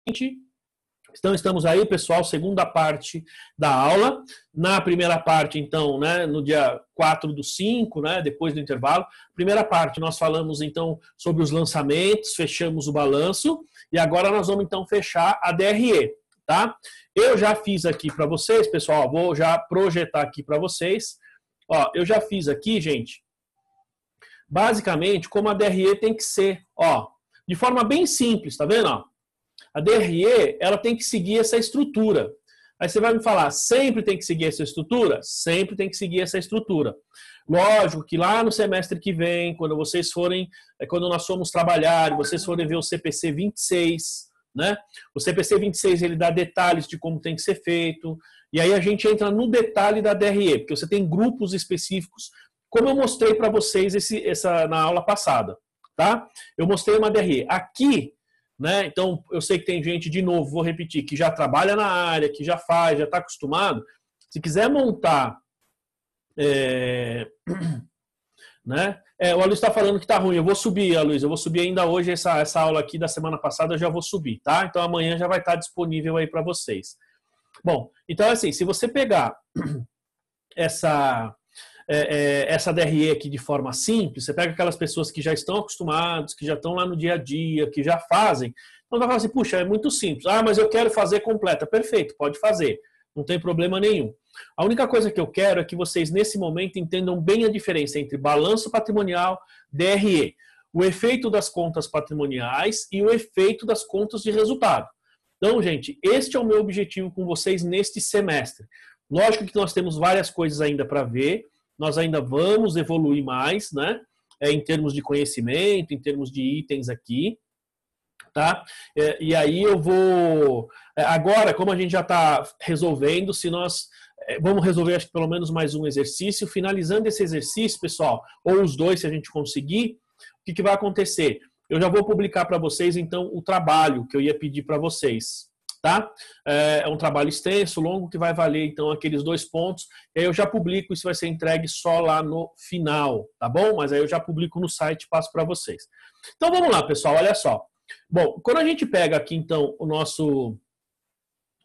Então, estamos aí, pessoal, segunda parte da aula. Na primeira parte, então, né, no dia 4/5, né, depois do intervalo. Primeira parte, nós falamos, então, sobre os lançamentos, fechamos o balanço. E agora nós vamos, então, fechar a DRE, tá? Eu já fiz aqui para vocês, pessoal, vou já projetar aqui para vocês. Ó, eu já fiz aqui, gente, basicamente, como a DRE tem que ser, ó, de forma bem simples, tá vendo, ó? A DRE, ela tem que seguir essa estrutura. Aí você vai me falar, sempre tem que seguir essa estrutura? Sempre tem que seguir essa estrutura. Lógico que lá no semestre que vem, quando vocês forem, quando nós formos trabalhar, vocês forem ver o CPC 26, né? O CPC 26, ele dá detalhes de como tem que ser feito, e aí a gente entra no detalhe da DRE, porque você tem grupos específicos, como eu mostrei para vocês na aula passada, tá? Eu mostrei uma DRE. Aqui, né? Então, eu sei que tem gente, de novo, vou repetir, que já trabalha na área, que já faz, já está acostumado. Se quiser montar... né? O Aloysio está falando que está ruim. Eu vou subir, Aloysio. Eu vou subir ainda hoje essa aula aqui da semana passada, eu já vou subir, tá? Então, amanhã já vai estar disponível aí para vocês. Bom, então, assim, se você pegar essa DRE aqui de forma simples, você pega aquelas pessoas que já estão acostumadas, que já estão lá no dia a dia, que já fazem, então vai falar assim, puxa, é muito simples. Ah, mas eu quero fazer completa. Perfeito, pode fazer, não tem problema nenhum. A única coisa que eu quero é que vocês, nesse momento, entendam bem a diferença entre balanço patrimonial, DRE, o efeito das contas patrimoniais e o efeito das contas de resultado. Então, gente, este é o meu objetivo com vocês neste semestre. Lógico que nós temos várias coisas ainda para ver, nós ainda vamos evoluir mais, né? Em termos de conhecimento, em termos de itens aqui, tá? E aí eu vou... Agora, como a gente já está resolvendo, se nós... Vamos resolver, acho que pelo menos mais um exercício. Finalizando esse exercício, pessoal, ou os dois, se a gente conseguir, o que vai acontecer? Eu já vou publicar para vocês, então, o trabalho que eu ia pedir para vocês. Tá? É um trabalho extenso, longo, que vai valer, então, aqueles 2 pontos. E aí eu já publico, isso vai ser entregue só lá no final, tá bom? Mas aí eu já publico no site e passo para vocês. Então, vamos lá, pessoal, olha só. Bom, quando a gente pega aqui, então,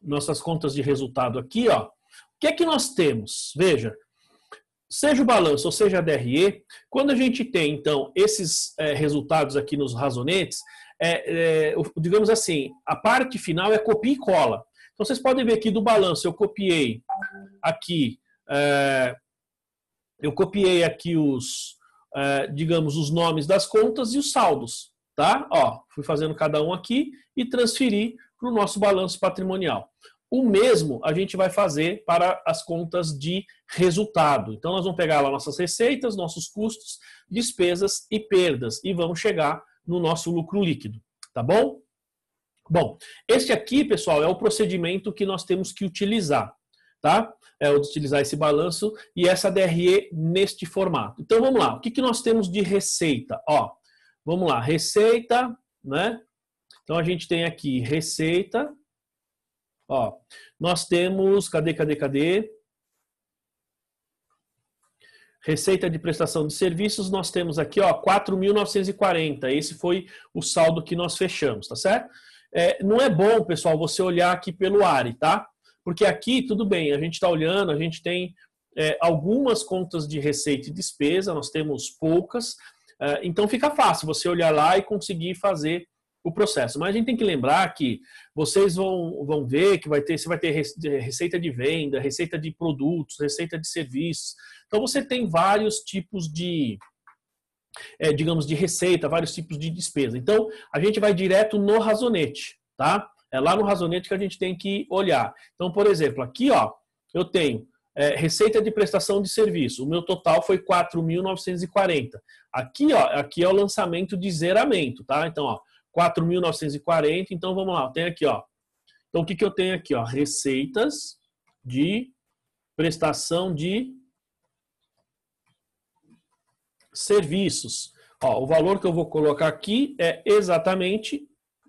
nossas contas de resultado aqui, ó, o que é que nós temos? Veja, seja o balanço ou seja a DRE, quando a gente tem, então, esses resultados aqui nos razonetes, digamos assim, a parte final é copia e cola. Então, vocês podem ver aqui do balanço, eu copiei aqui digamos, os nomes das contas e os saldos, tá? Ó, fui fazendo cada um aqui e transferi para o nosso balanço patrimonial. O mesmo a gente vai fazer para as contas de resultado. Então, nós vamos pegar lá nossas receitas, nossos custos, despesas e perdas e vamos chegar no nosso lucro líquido, tá bom? Bom, este aqui, pessoal, é o procedimento que nós temos que utilizar, tá? Utilizar esse balanço e essa DRE neste formato. Então, vamos lá. O que nós temos de receita? Ó, vamos lá. Receita, né? Então, a gente tem aqui receita. Ó, nós temos... Cadê? Receita de prestação de serviços, nós temos aqui, ó, 4.940. Esse foi o saldo que nós fechamos, tá certo? Não é bom, pessoal, você olhar aqui pelo ARI, tá? Porque aqui, tudo bem, a gente está olhando, a gente tem algumas contas de receita e despesa, nós temos poucas, então fica fácil você olhar lá e conseguir fazer o processo. Mas a gente tem que lembrar que vocês vão ver que você vai ter receita de venda, receita de produtos, receita de serviços. Então você tem vários tipos de, digamos, de receita, vários tipos de despesa. Então a gente vai direto no razonete, tá? É lá no razonete que a gente tem que olhar. Então, por exemplo, aqui, ó, eu tenho receita de prestação de serviço. O meu total foi 4.940. Aqui, ó, aqui é o lançamento de zeramento, tá? Então, ó, 4.940, então vamos lá, eu tenho aqui, ó. Então o que eu tenho aqui, ó? Receitas de prestação de serviços. Ó, o valor que eu vou colocar aqui é exatamente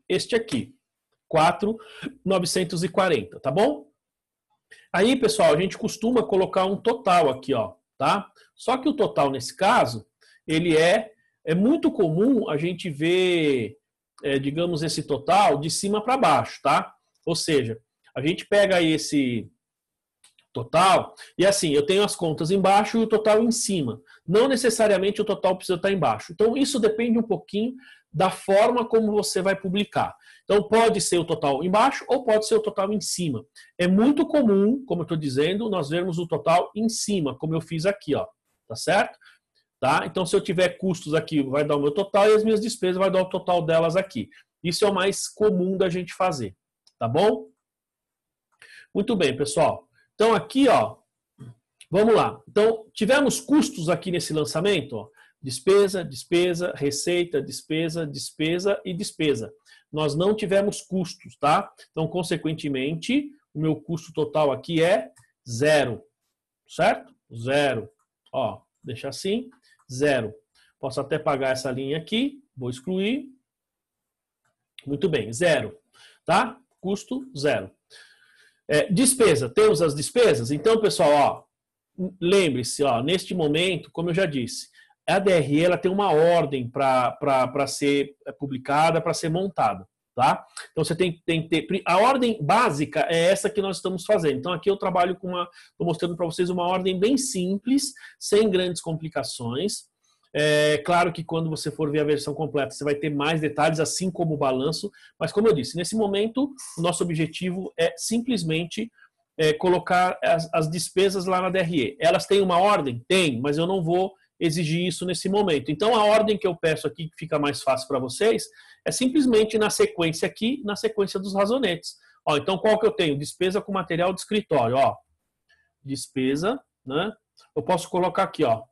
este aqui, 4.940, tá bom? Aí, pessoal, a gente costuma colocar um total aqui, ó, tá? Só que o total nesse caso, ele é muito comum a gente ver digamos, esse total de cima para baixo, tá? Ou seja, a gente pega esse total e assim, eu tenho as contas embaixo e o total em cima. Não necessariamente o total precisa estar embaixo. Então, isso depende um pouquinho da forma como você vai publicar. Então, pode ser o total embaixo ou pode ser o total em cima. É muito comum, como eu estou dizendo, nós vermos o total em cima, como eu fiz aqui, ó. Tá certo? Tá? Então, se eu tiver custos aqui, vai dar o meu total e as minhas despesas vai dar o total delas aqui. Isso é o mais comum da gente fazer. Tá bom? Muito bem, pessoal. Então, aqui, ó, vamos lá. Então, tivemos custos aqui nesse lançamento, ó. Despesa, despesa, receita, despesa, despesa e despesa. Nós não tivemos custos, tá? Então, consequentemente, o meu custo total aqui é 0, certo? 0. Ó, deixa assim, 0. Posso até pagar essa linha aqui, vou excluir. Muito bem, 0, tá? Custo 0. Despesa, temos as despesas? Então, pessoal, ó, lembre-se, ó, neste momento, como eu já disse, a DRE ela tem uma ordem para ser publicada, para ser montada, tá? Então você tem que ter. A ordem básica é essa que nós estamos fazendo. Então aqui eu trabalho com estou mostrando para vocês uma ordem bem simples, sem grandes complicações. É claro que quando você for ver a versão completa, você vai ter mais detalhes, assim como o balanço. Mas como eu disse, nesse momento, o nosso objetivo é simplesmente colocar as despesas lá na DRE. Elas têm uma ordem? Tem, mas eu não vou exigir isso nesse momento. Então, a ordem que eu peço aqui, que fica mais fácil para vocês, é simplesmente na sequência aqui, na sequência dos razonetes. Ó, então, qual que eu tenho? Despesa com material de escritório. Ó. Despesa, né? Eu posso colocar aqui, ó.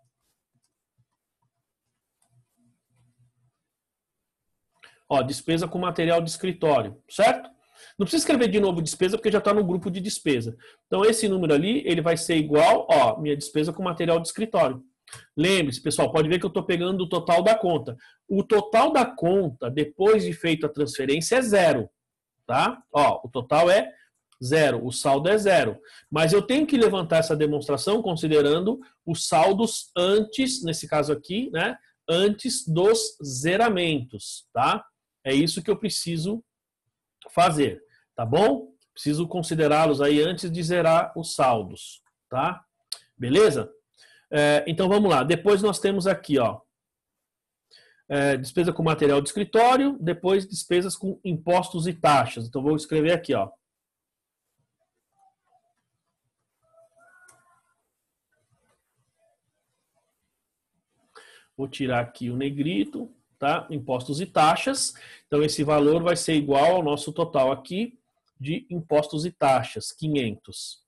Ó, despesa com material de escritório, certo? Não precisa escrever de novo despesa, porque já está no grupo de despesa. Então, esse número ali, ele vai ser igual, ó, minha despesa com material de escritório. Lembre-se, pessoal, pode ver que eu estou pegando o total da conta. O total da conta, depois de feita a transferência, é 0. Tá? Ó, o total é 0, o saldo é 0. Mas eu tenho que levantar essa demonstração considerando os saldos antes, nesse caso aqui, né? Antes dos zeramentos, tá? É isso que eu preciso fazer, tá bom? Preciso considerá-los aí antes de zerar os saldos, tá? Beleza? Então vamos lá, depois nós temos aqui, ó, despesa com material de escritório, depois despesas com impostos e taxas. Então vou escrever aqui, ó. Vou tirar aqui o negrito, tá? Impostos e taxas. Então esse valor vai ser igual ao nosso total aqui de impostos e taxas, 500,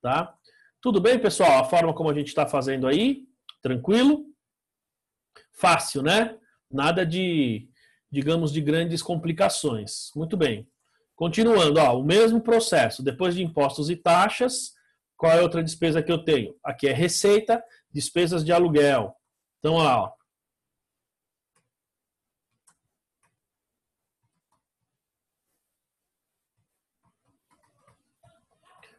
tá? Tudo bem, pessoal? A forma como a gente está fazendo aí, tranquilo? Fácil, né? Nada de, digamos, de grandes complicações. Muito bem. Continuando, ó, o mesmo processo. Depois de impostos e taxas, qual é a outra despesa que eu tenho? Aqui é receita, despesas de aluguel. Então, ó.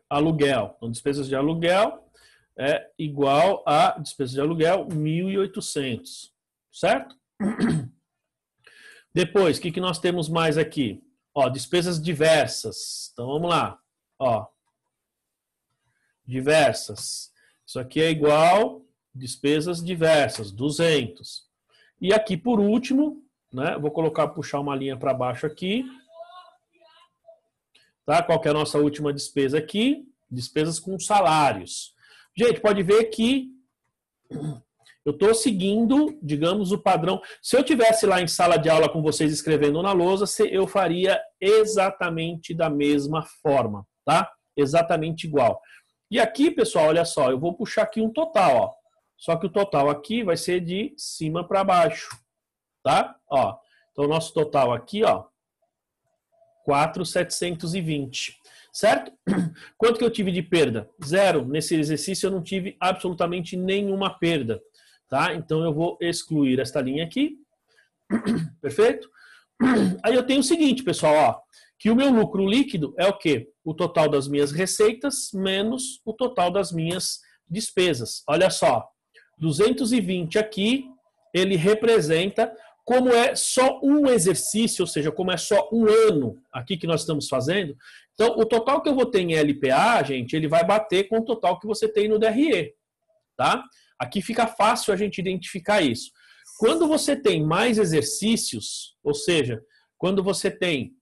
Aluguel. Então, despesas de aluguel é igual a despesas de aluguel 1.800, certo? Depois, o que nós temos mais aqui? Ó, despesas diversas. Então, vamos lá. Ó, diversas. Isso aqui é igual despesas diversas, 200. E aqui, por último, né, vou puxar uma linha para baixo aqui. Tá? Qual que é a nossa última despesa aqui? Despesas com salários. Gente, pode ver que eu estou seguindo, digamos, o padrão. Se eu tivesse lá em sala de aula com vocês escrevendo na lousa, eu faria exatamente da mesma forma, tá? Exatamente igual. E aqui, pessoal, olha só, eu vou puxar aqui um total, ó. Só que o total aqui vai ser de cima para baixo, tá? Ó, então o nosso total aqui, ó, 4.720, certo? Quanto que eu tive de perda? 0. Nesse exercício eu não tive absolutamente nenhuma perda, tá? Então eu vou excluir esta linha aqui, perfeito? Aí eu tenho o seguinte, pessoal, ó, que o meu lucro líquido é o quê? O total das minhas receitas menos o total das minhas despesas. Olha só, 220 aqui, ele representa como é só um exercício, ou seja, como é só um ano aqui que nós estamos fazendo, então o total que eu vou ter em LPA, gente, ele vai bater com o total que você tem no DRE, tá? Aqui fica fácil a gente identificar isso. Quando você tem mais exercícios, ou seja, quando você tem,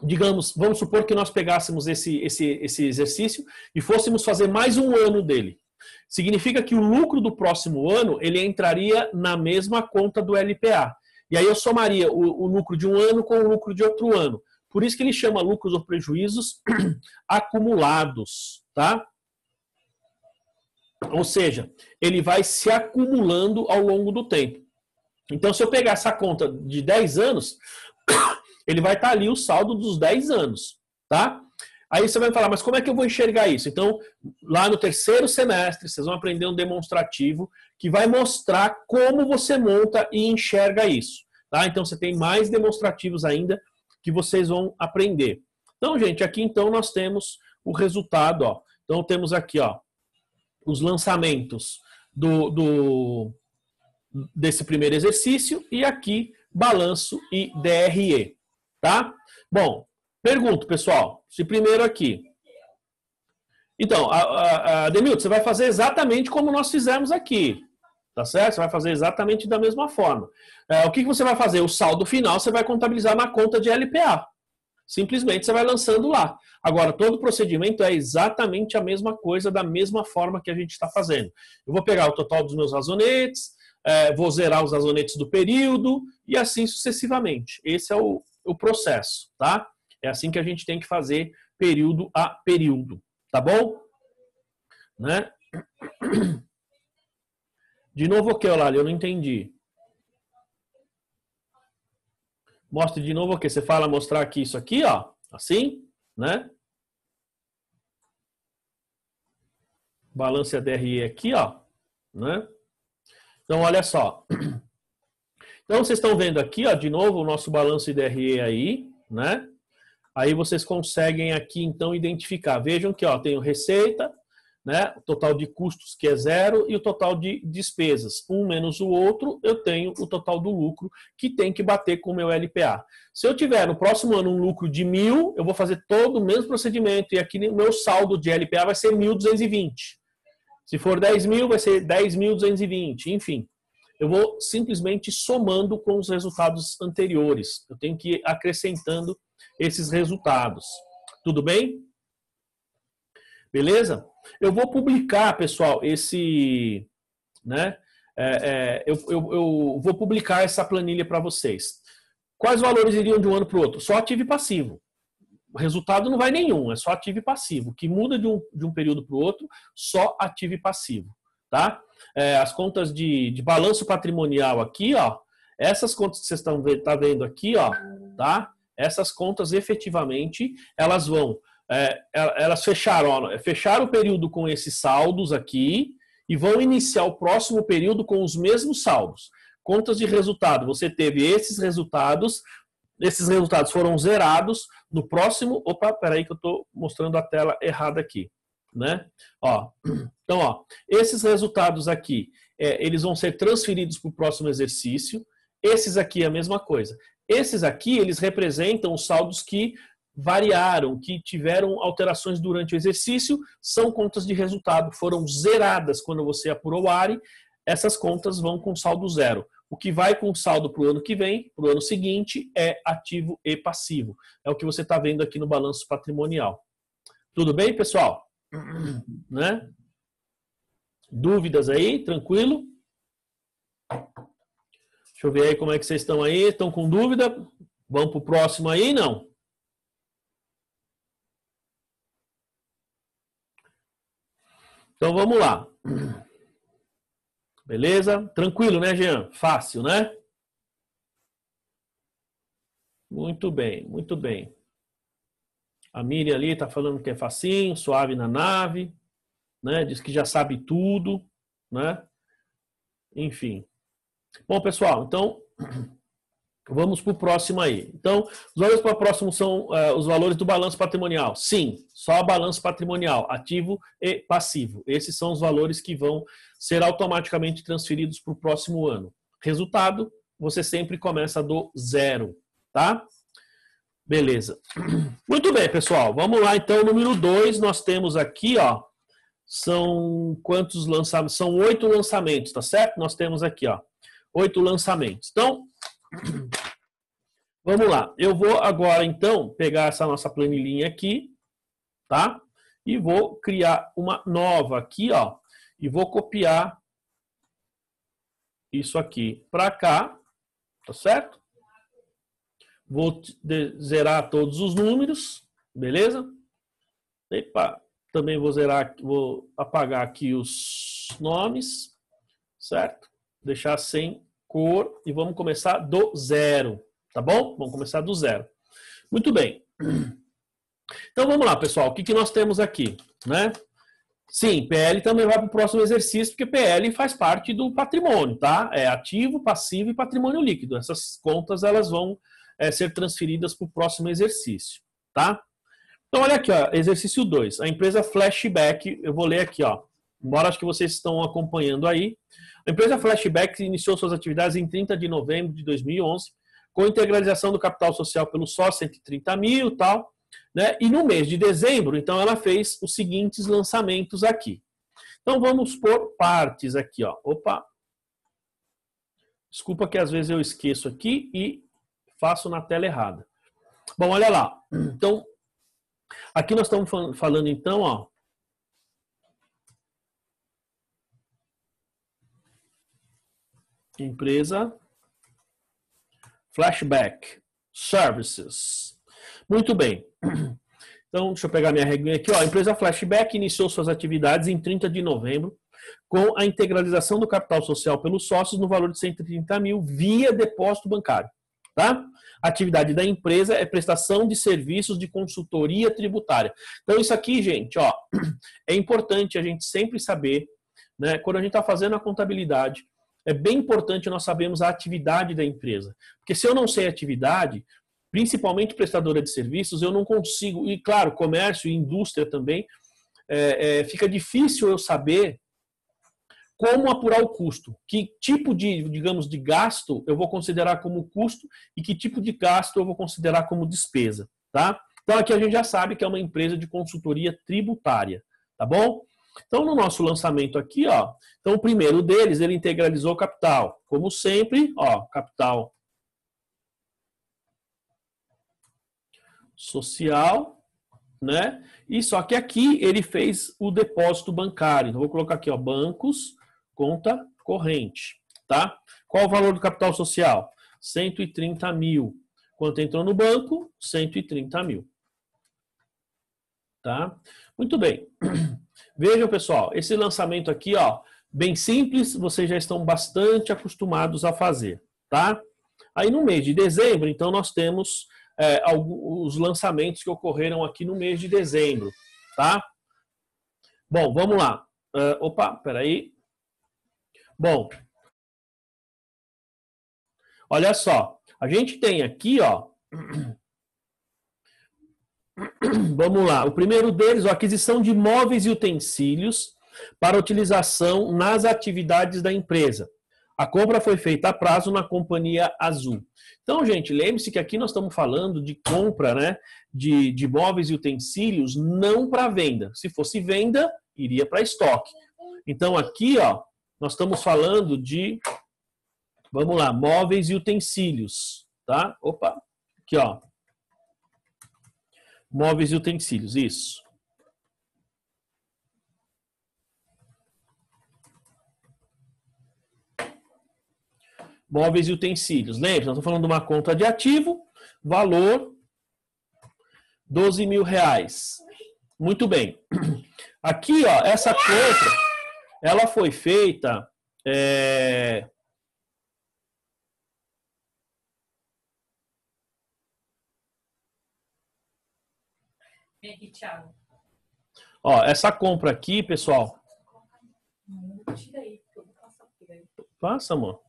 digamos, vamos supor que nós pegássemos esse exercício e fôssemos fazer mais um ano dele. Significa que o lucro do próximo ano, ele entraria na mesma conta do LPA. E aí eu somaria o lucro de um ano com o lucro de outro ano. Por isso que ele chama lucros ou prejuízos acumulados, tá? Ou seja, ele vai se acumulando ao longo do tempo. Então, se eu pegar essa conta de 10 anos, ele vai estar ali o saldo dos 10 anos, tá? Aí você vai falar, mas como é que eu vou enxergar isso? Então, lá no terceiro semestre, vocês vão aprender um demonstrativo que vai mostrar como você monta e enxerga isso, tá? Então, você tem mais demonstrativos ainda que vocês vão aprender. Então, gente, aqui então nós temos o resultado, ó. Então, temos aqui, ó, os lançamentos desse primeiro exercício e aqui balanço e DRE, tá? Bom, pergunto, pessoal, se primeiro aqui. Então, Demilton, você vai fazer exatamente como nós fizemos aqui, tá certo? Você vai fazer exatamente da mesma forma. O que você vai fazer? O saldo final você vai contabilizar na conta de LPA. Simplesmente você vai lançando lá. Agora, todo o procedimento é exatamente a mesma coisa, da mesma forma que a gente está fazendo. Eu vou pegar o total dos meus razonetes, vou zerar os razonetes do período e assim sucessivamente. Esse é o processo, tá? É assim que a gente tem que fazer período a período, tá bom? Né? De novo o que, Olá? Eu não entendi. Mostre de novo o que? Você fala mostrar aqui isso aqui, ó, assim, né? Balança DRE aqui, ó, né? Então, olha só. Então, vocês estão vendo aqui, ó, de novo, o nosso balanço DRE aí, né? Aí vocês conseguem aqui, então, identificar. Vejam que, ó, tenho receita, né? O total de custos, que é 0, e o total de despesas. Um menos o outro, eu tenho o total do lucro, que tem que bater com o meu LPA. Se eu tiver no próximo ano um lucro de 1.000, eu vou fazer todo o mesmo procedimento, e aqui o meu saldo de LPA vai ser 1.220. Se for 10.000, vai ser 10.220, enfim. Eu vou simplesmente somando com os resultados anteriores. Eu tenho que ir acrescentando esses resultados. Tudo bem? Beleza? Eu vou publicar, pessoal, esse, né? Eu vou publicar essa planilha para vocês. Quais valores iriam de um ano para o outro? Só ativo e passivo. O resultado não vai nenhum, é só ativo e passivo. O que muda de um período para o outro, só ativo e passivo. Tá? As contas de balanço patrimonial aqui, ó, essas contas que vocês estão vendo aqui, ó, tá? Essas contas efetivamente, elas vão, elas fecharam o período com esses saldos aqui e vão iniciar o próximo período com os mesmos saldos. Contas de resultado, você teve esses resultados foram zerados no próximo... Opa, peraí que eu estou mostrando a tela errada aqui. Né? Ó, então, ó, esses resultados aqui, eles vão ser transferidos para o próximo exercício. Esses aqui é a mesma coisa. Esses aqui, eles representam os saldos que variaram, que tiveram alterações durante o exercício, são contas de resultado, foram zeradas quando você apurou o ARI, essas contas vão com saldo zero. O que vai com saldo para o ano que vem, para o ano seguinte, é ativo e passivo. É o que você está vendo aqui no balanço patrimonial. Tudo bem, pessoal? Né? Dúvidas aí? Tranquilo? Deixa eu ver aí como é que vocês estão aí. Estão com dúvida? Vamos para o próximo aí, não? Então vamos lá. Beleza? Tranquilo, né, Jean? Fácil, né? Muito bem, muito bem. A Miriam ali está falando que é facinho, suave na nave, né? Diz que já sabe tudo, né? Enfim. Bom, pessoal, então vamos para o próximo aí. Então, os valores para o próximo são os valores do balanço patrimonial. Sim, só balanço patrimonial, ativo e passivo. Esses são os valores que vão ser automaticamente transferidos para o próximo ano. Resultado, você sempre começa do zero, tá? Beleza. Muito bem, pessoal. Vamos lá, então, número 2, nós temos aqui, ó, são quantos lançamentos? São 8 lançamentos, tá certo? Nós temos aqui, ó, 8 lançamentos. Então, vamos lá. Eu vou agora, então, pegar essa nossa planilhinha aqui, tá? E vou criar uma nova aqui, ó, e vou copiar isso aqui para cá, tá certo? Vou zerar todos os números, beleza? Epa, também vou zerar, vou apagar aqui os nomes, certo? Deixar sem cor e vamos começar do zero, tá bom? Vamos começar do zero. Muito bem. Então vamos lá, pessoal. O que nós temos aqui, né? Sim, PL também vai para o próximo exercício, porque PL faz parte do patrimônio, tá? É ativo, passivo e patrimônio líquido. Essas contas elas vão ser transferidas para o próximo exercício, tá? Então, olha aqui, ó, exercício 2. A empresa Flashback, eu vou ler aqui, ó. Embora acho que vocês estão acompanhando aí. A empresa Flashback iniciou suas atividades em 30 de novembro de 2011, com integralização do capital social pelo sócio, 130 mil e tal, né? E no mês de dezembro, então, ela fez os seguintes lançamentos aqui. Então, vamos por partes aqui, ó. Opa! Desculpa que às vezes eu esqueço aqui e faço na tela errada. Bom, olha lá. Então, aqui nós estamos falando, então, ó. Empresa Flashback Services. Muito bem. Então, deixa eu pegar minha regrinha aqui. Ó. A empresa Flashback iniciou suas atividades em 30 de novembro com a integralização do capital social pelos sócios no valor de 130 mil via depósito bancário. Tá? A atividade da empresa é prestação de serviços de consultoria tributária. Então, isso aqui, gente, ó, é importante a gente sempre saber, né, quando a gente está fazendo a contabilidade, é bem importante nós sabermos a atividade da empresa. Porque se eu não sei a atividade, principalmente prestadora de serviços, eu não consigo, e claro, comércio e indústria também, fica difícil eu saber como apurar o custo. Que tipo de, digamos, de gasto eu vou considerar como custo e que tipo de gasto eu vou considerar como despesa, tá? Então aqui a gente já sabe que é uma empresa de consultoria tributária, tá bom? Então no nosso lançamento aqui, ó, então o primeiro deles, ele integralizou o capital. Como sempre, ó, capital social, né? E só que aqui ele fez o depósito bancário. Então vou colocar aqui, ó, bancos, conta corrente, tá? Qual o valor do capital social? 130 mil. Quanto entrou no banco? 130 mil. Tá? Muito bem. Vejam, pessoal, esse lançamento aqui, ó, bem simples, vocês já estão bastante acostumados a fazer, tá? Aí no mês de dezembro, então, nós temos os lançamentos que ocorreram aqui no mês de dezembro, tá? Bom, vamos lá. Opa, peraí. Bom, olha só, a gente tem aqui, ó, vamos lá, o primeiro deles, a aquisição de móveis e utensílios para utilização nas atividades da empresa. A compra foi feita a prazo na Companhia Azul. Então, gente, lembre-se que aqui nós estamos falando de compra, né, de móveis e utensílios não para venda. Se fosse venda, iria para estoque. Então, aqui, ó, nós estamos falando de, vamos lá, móveis e utensílios, tá? Opa, aqui, ó. Móveis e utensílios, isso. Móveis e utensílios. Lembre, nós estamos falando de uma conta de ativo, valor 12 mil reais. Muito bem. Aqui, ó, essa compra, ela foi feita... Ó, essa compra aqui, pessoal... Passa, amor.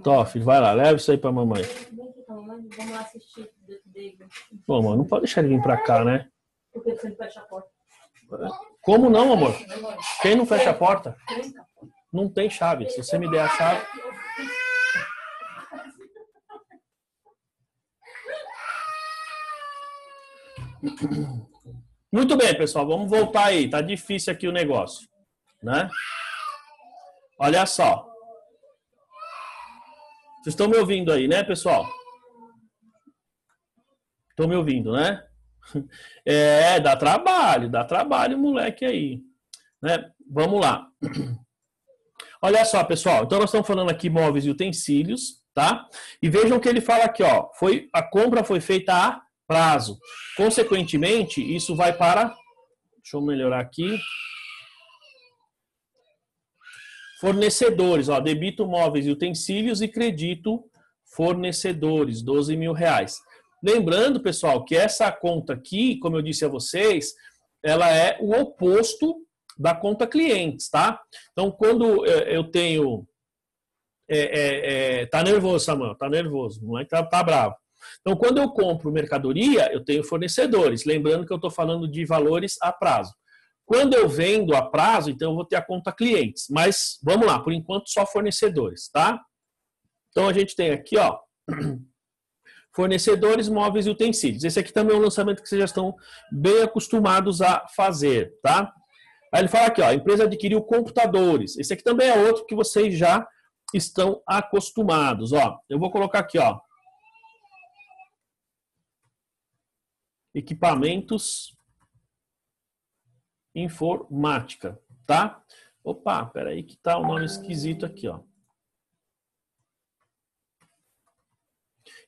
Tó, filho, vai lá, leva isso aí pra mamãe. Vamos lá assistir. Pô, mano, não pode deixar ele vir pra cá, né? Porque você fecha a porta. Como não, amor? Quem não fecha a porta? Não tem chave. Se você me der a chave... Muito bem, pessoal. Vamos voltar aí. Tá difícil aqui o negócio, né? Olha só. Vocês estão me ouvindo aí, né, pessoal? Estão me ouvindo, né? Dá trabalho, moleque aí. Né? Vamos lá. Olha só, pessoal. Então, nós estamos falando aqui móveis e utensílios, tá? E vejam que ele fala aqui, ó. A compra foi feita a prazo. Consequentemente, isso vai para... Deixa eu melhorar aqui. Fornecedores, ó. Debito móveis e utensílios e credito fornecedores, R$12.000. Lembrando, pessoal, que essa conta aqui, como eu disse a vocês, ela é o oposto da conta clientes, tá? Então, quando eu tenho... tá nervoso, Samuel, tá nervoso, não é que tá bravo. Então, quando eu compro mercadoria, eu tenho fornecedores. Lembrando que eu estou falando de valores a prazo. Quando eu vendo a prazo, então eu vou ter a conta clientes. Mas, vamos lá, por enquanto só fornecedores, tá? Então, a gente tem aqui, ó... Fornecedores, móveis e utensílios. Esse aqui também é um lançamento que vocês já estão bem acostumados a fazer, tá? Aí ele fala aqui, ó, a empresa adquiriu computadores. Esse aqui também é outro que vocês já estão acostumados, ó. Eu vou colocar aqui, ó. Equipamentos informática, tá? Opa, peraí que tá um nome esquisito aqui, ó.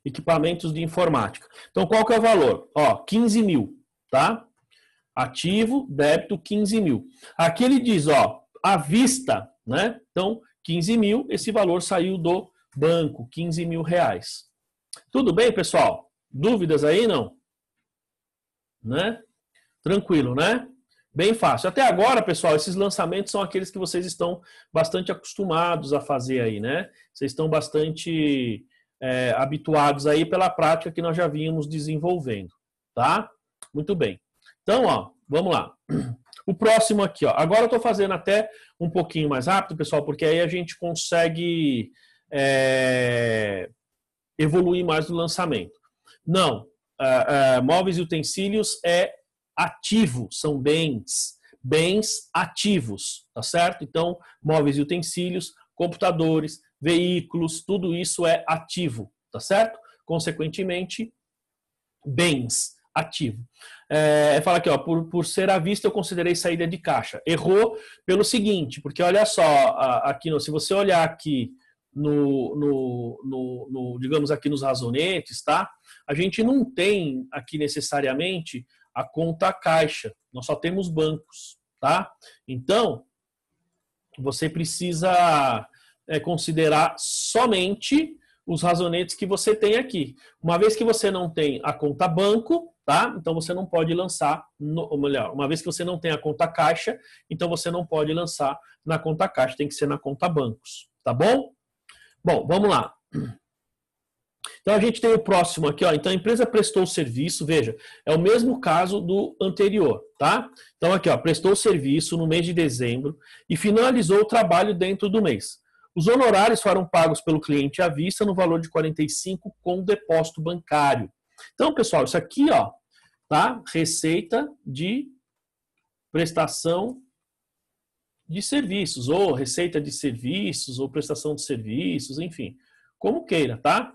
Equipamentos de informática. Então, qual que é o valor? Ó, 15 mil, tá? Ativo, débito, 15 mil. Aqui ele diz, ó, à vista, né? Então, 15 mil, esse valor saiu do banco, 15 mil reais. Tudo bem, pessoal? Dúvidas aí, não? Né? Tranquilo, né? Bem fácil. Até agora, pessoal, esses lançamentos são aqueles que vocês estão bastante acostumados a fazer aí, né? Vocês estão bastante... habituados aí pela prática que nós já vínhamos desenvolvendo, tá? Muito bem. Então, ó, vamos lá. O próximo aqui, ó. Agora eu tô fazendo até um pouquinho mais rápido, pessoal, porque aí a gente consegue evoluir mais no lançamento. Não, móveis e utensílios é ativo, são bens ativos, tá certo? Então, móveis e utensílios, computadores, veículos, tudo isso é ativo, tá certo? Consequentemente, bens, ativo. Fala aqui, ó, por ser à vista eu considerei saída de caixa. Errou pelo seguinte, porque olha só, aqui, se você olhar aqui digamos aqui nos razonetes, tá? A gente não tem aqui necessariamente a conta caixa, nós só temos bancos, tá? Então, você precisa considerar somente os razonetes que você tem aqui. Uma vez que você não tem a conta banco, tá? Então você não pode lançar, ou melhor, uma vez que você não tem a conta caixa, então você não pode lançar na conta caixa, tem que ser na conta bancos, tá bom? Bom, vamos lá. Então a gente tem o próximo aqui, ó. Então a empresa prestou o serviço, veja, é o mesmo caso do anterior, tá? Então aqui, ó, prestou o serviço no mês de dezembro e finalizou o trabalho dentro do mês. Os honorários foram pagos pelo cliente à vista no valor de 45 com depósito bancário. Então, pessoal, isso aqui, ó, tá? Receita de prestação de serviços, ou receita de serviços, ou prestação de serviços, enfim, como queira, tá?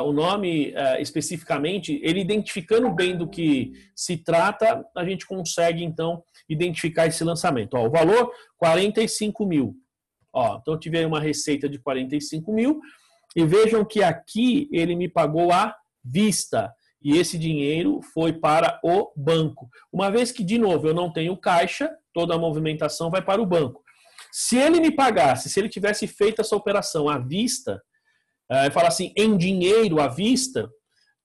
O nome especificamente, ele identificando bem do que se trata, a gente consegue, então, identificar esse lançamento. Ó, o valor, 45 mil. Ó, então, eu tive aí uma receita de 45 mil, e vejam que aqui ele me pagou à vista, e esse dinheiro foi para o banco. Uma vez que, de novo, eu não tenho caixa, toda a movimentação vai para o banco. Se ele me pagasse, se ele tivesse feito essa operação à vista, fala assim, em dinheiro à vista,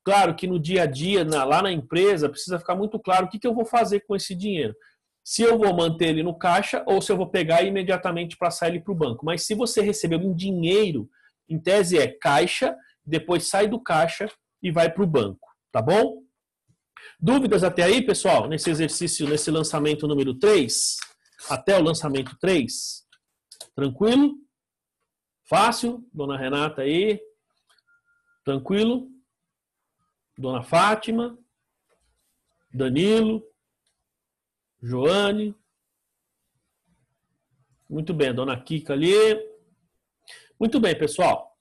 claro que no dia a dia, lá na empresa, precisa ficar muito claro o que eu vou fazer com esse dinheiro. Se eu vou manter ele no caixa ou se eu vou pegar e imediatamente passar ele para o banco. Mas se você recebeu em dinheiro, em tese é caixa, depois sai do caixa e vai para o banco, tá bom? Dúvidas até aí, pessoal? Nesse exercício, nesse lançamento número 3? Até o lançamento 3? Tranquilo? Fácil? Dona Renata aí? Tranquilo? Dona Fátima? Danilo? Joane? Muito bem, Dona Kika ali. Muito bem, pessoal.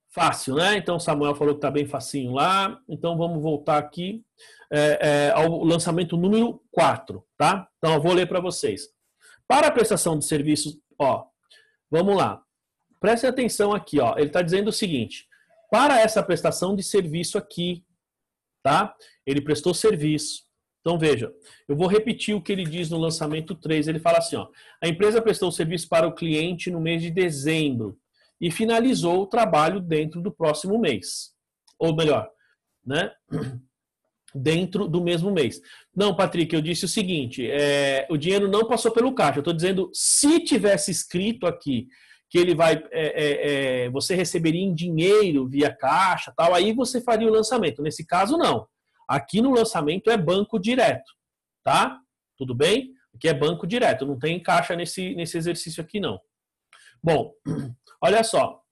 Fácil, né? Então, Samuel falou que está bem facinho lá. Então, vamos voltar aqui ao lançamento número 4, tá? Então, eu vou ler para vocês. Para a prestação de serviços, ó, vamos lá. Prestem atenção aqui, ó. Ele está dizendo o seguinte. Para essa prestação de serviço aqui, tá? Ele prestou serviço. Então, veja, eu vou repetir o que ele diz no lançamento 3. Ele fala assim, ó. A empresa prestou serviço para o cliente no mês de dezembro e finalizou o trabalho dentro do próximo mês. Ou melhor, né? Dentro do mesmo mês. Não, Patrick, eu disse o seguinte, o dinheiro não passou pelo caixa. Eu estou dizendo, se tivesse escrito aqui que ele vai, você receberia em dinheiro via caixa, tal, aí você faria o lançamento. Nesse caso, não. Aqui no lançamento é banco direto, tá? Tudo bem? Aqui é banco direto, não tem caixa nesse exercício aqui, não. Bom, olha só.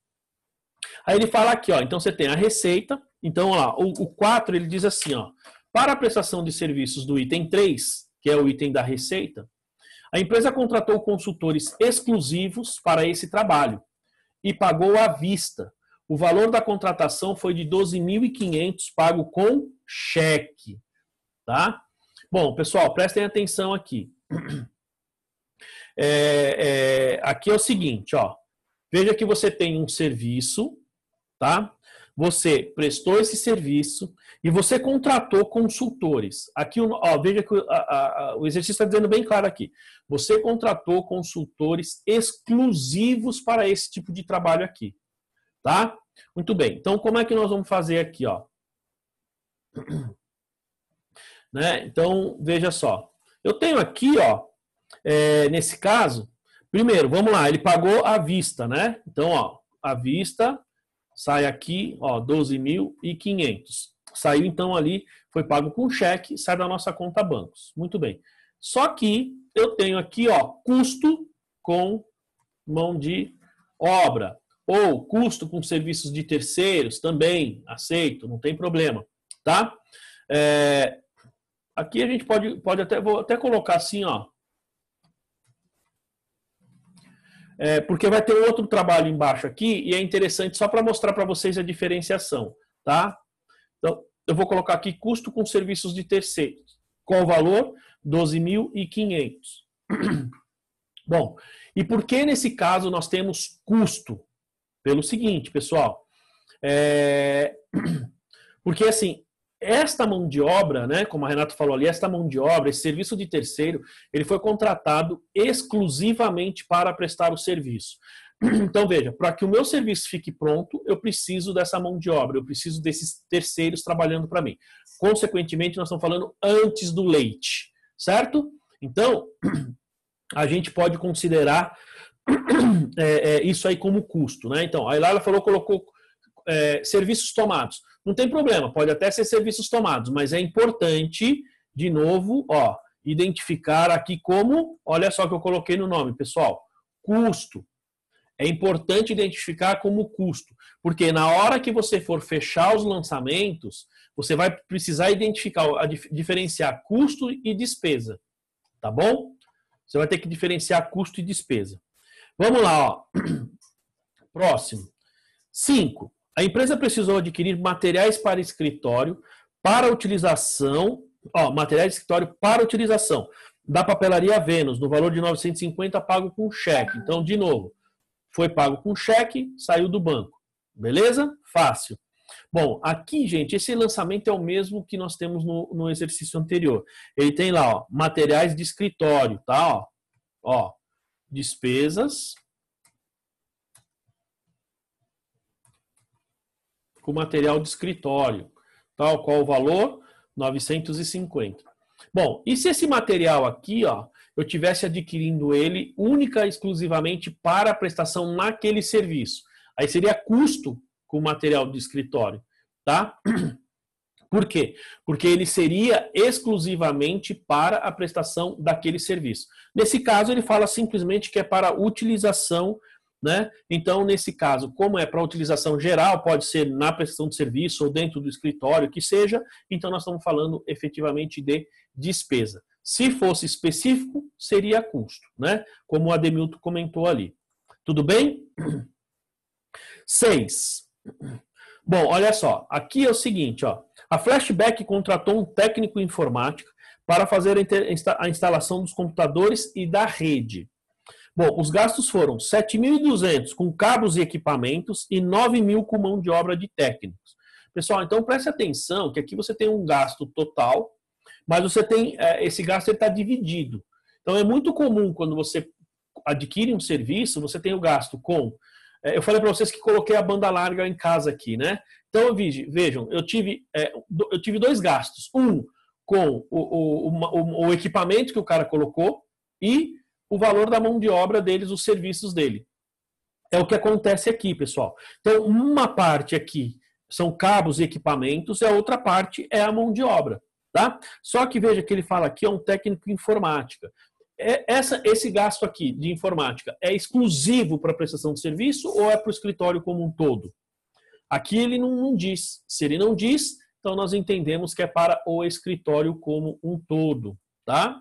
Aí ele fala aqui, ó, então você tem a receita. Então, ó, o 4 ele diz assim, ó, para a prestação de serviços do item 3, que é o item da receita, a empresa contratou consultores exclusivos para esse trabalho e pagou à vista. O valor da contratação foi de 12.500 pago com cheque, tá? Bom, pessoal, prestem atenção aqui. Aqui é o seguinte, ó. Veja que você tem um serviço, tá? Você prestou esse serviço e você contratou consultores. Aqui, ó, veja que o exercício está dizendo bem claro aqui. Você contratou consultores exclusivos para esse tipo de trabalho aqui, tá? Muito bem. Então, como é que nós vamos fazer aqui, ó? Né? Então, veja só. Eu tenho aqui, ó, nesse caso, primeiro, vamos lá, ele pagou à vista, né? Então, ó, à vista, sai aqui, ó, 12.500. Saiu, então, ali, foi pago com cheque, sai da nossa conta bancos. Muito bem. Só que eu tenho aqui, ó, custo com mão de obra. Ou custo com serviços de terceiros, também aceito, não tem problema, tá? Aqui a gente pode até, vou até colocar assim, ó. Porque vai ter um outro trabalho embaixo aqui e é interessante só para mostrar para vocês a diferenciação, tá? Então, eu vou colocar aqui custo com serviços de terceiros. Qual o valor? 12.500. Bom, e por que nesse caso nós temos custo? Pelo seguinte, pessoal. Porque assim, esta mão de obra, né, como a Renata falou ali, esta mão de obra, esse serviço de terceiro, ele foi contratado exclusivamente para prestar o serviço. Então, veja, para que o meu serviço fique pronto, eu preciso dessa mão de obra, eu preciso desses terceiros trabalhando para mim. Consequentemente, nós estamos falando antes do leite, certo? Então, a gente pode considerar isso aí como custo, né? Então, aí lá ela falou, colocou serviços tomados. Não tem problema, pode até ser serviços tomados, mas é importante, de novo, ó, identificar aqui como, olha só que eu coloquei no nome, pessoal, custo. É importante identificar como custo, porque na hora que você for fechar os lançamentos, você vai precisar identificar, diferenciar custo e despesa, tá bom? Você vai ter que diferenciar custo e despesa. Vamos lá, ó. Próximo. 5. A empresa precisou adquirir materiais para escritório para utilização, materiais de escritório para utilização da papelaria Vênus, no valor de 950 pago com cheque. Então, de novo, foi pago com cheque, saiu do banco. Beleza? Fácil. Bom, aqui, gente, esse lançamento é o mesmo que nós temos no exercício anterior. Ele tem lá, ó, materiais de escritório, tá? Ó, despesas com material de escritório, tal qual o valor? 950. Bom, e se esse material aqui, ó, eu tivesse adquirindo ele única e exclusivamente para a prestação naquele serviço? Aí seria custo com material de escritório, tá? Por quê? Porque ele seria exclusivamente para a prestação daquele serviço. Nesse caso, ele fala simplesmente que é para utilização, né? Então, nesse caso, como é para utilização geral, pode ser na prestação de serviço ou dentro do escritório, que seja, então nós estamos falando efetivamente de despesa. Se fosse específico, seria custo, né? Como o Ademilton comentou ali. Tudo bem? 6. Bom, olha só, aqui é o seguinte, ó. A Flashback contratou um técnico em informática para fazer a instalação dos computadores e da rede. Bom, os gastos foram 7.200 com cabos e equipamentos e 9.000 com mão de obra de técnicos. Pessoal, então preste atenção que aqui você tem um gasto total, mas você tem esse gasto está dividido. Então é muito comum quando você adquire um serviço, você tem o gasto com... eu falei para vocês que coloquei a banda larga em casa aqui, né? Então, vejam, eu tive 2 gastos. Um com o equipamento que o cara colocou e o valor da mão de obra deles, os serviços dele. É o que acontece aqui, pessoal. Então, uma parte aqui são cabos e equipamentos e a outra parte é a mão de obra, tá? Só que veja que ele fala aqui é um técnico em informática. Esse gasto aqui de informática é exclusivo para prestação de serviço ou é para o escritório como um todo? Aqui ele não diz. Se ele não diz, então nós entendemos que é para o escritório como um todo, tá?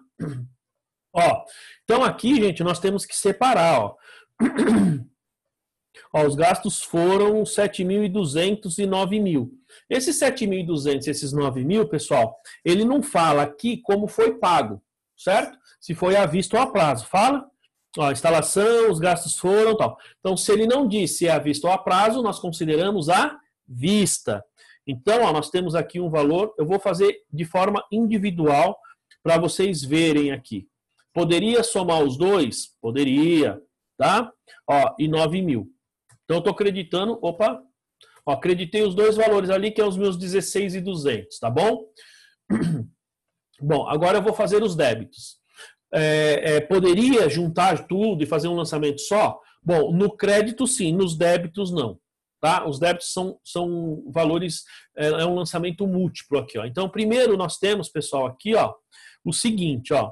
Ó, então aqui, gente, nós temos que separar, ó. Ó, os gastos foram 7.200 e 9.000. Esses 7.200 e esses 9.000, pessoal, ele não fala aqui como foi pago, certo? Se foi à vista ou a prazo. Fala? Ó, instalação, os gastos foram, tal. Então, se ele não diz se é à vista ou a prazo, nós consideramos à vista. Então, ó, nós temos aqui um valor, eu vou fazer de forma individual para vocês verem aqui. Poderia somar os dois? Poderia, tá? Ó, e 9.000. Então, eu estou acreditando, opa, ó, acreditei os dois valores ali, que é os meus 16.200, tá bom? Bom, agora eu vou fazer os débitos. Poderia juntar tudo e fazer um lançamento só? Bom, no crédito sim, nos débitos não. Tá? Os débitos são valores, é um lançamento múltiplo aqui. Ó. Então, primeiro nós temos, pessoal, aqui ó, o seguinte, ó,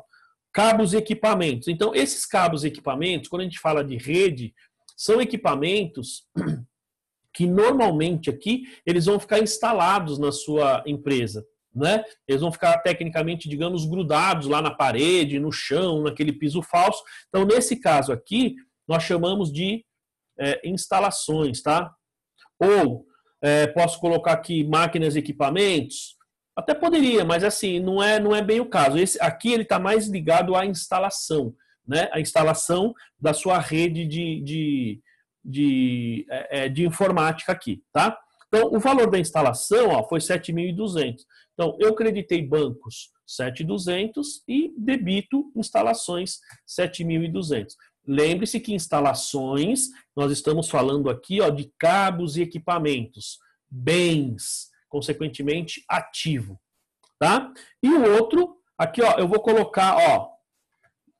cabos e equipamentos. Então, esses cabos e equipamentos, quando a gente fala de rede, são equipamentos que normalmente aqui eles vão ficar instalados na sua empresa. Né? Eles vão ficar tecnicamente, digamos, grudados lá na parede, no chão, naquele piso falso. Então, nesse caso aqui, nós chamamos de instalações, tá? Ou posso colocar aqui máquinas e equipamentos? Até poderia, mas assim, não é bem o caso. Aqui ele está mais ligado à instalação, né? A instalação da sua rede de informática aqui, tá? Então, o valor da instalação ó, foi 7.200. Então, eu creditei bancos 7.200 e debito instalações 7.200. Lembre-se que instalações, nós estamos falando aqui ó, de cabos e equipamentos, bens, consequentemente ativo. Tá? E o outro, aqui ó, eu vou colocar, ó,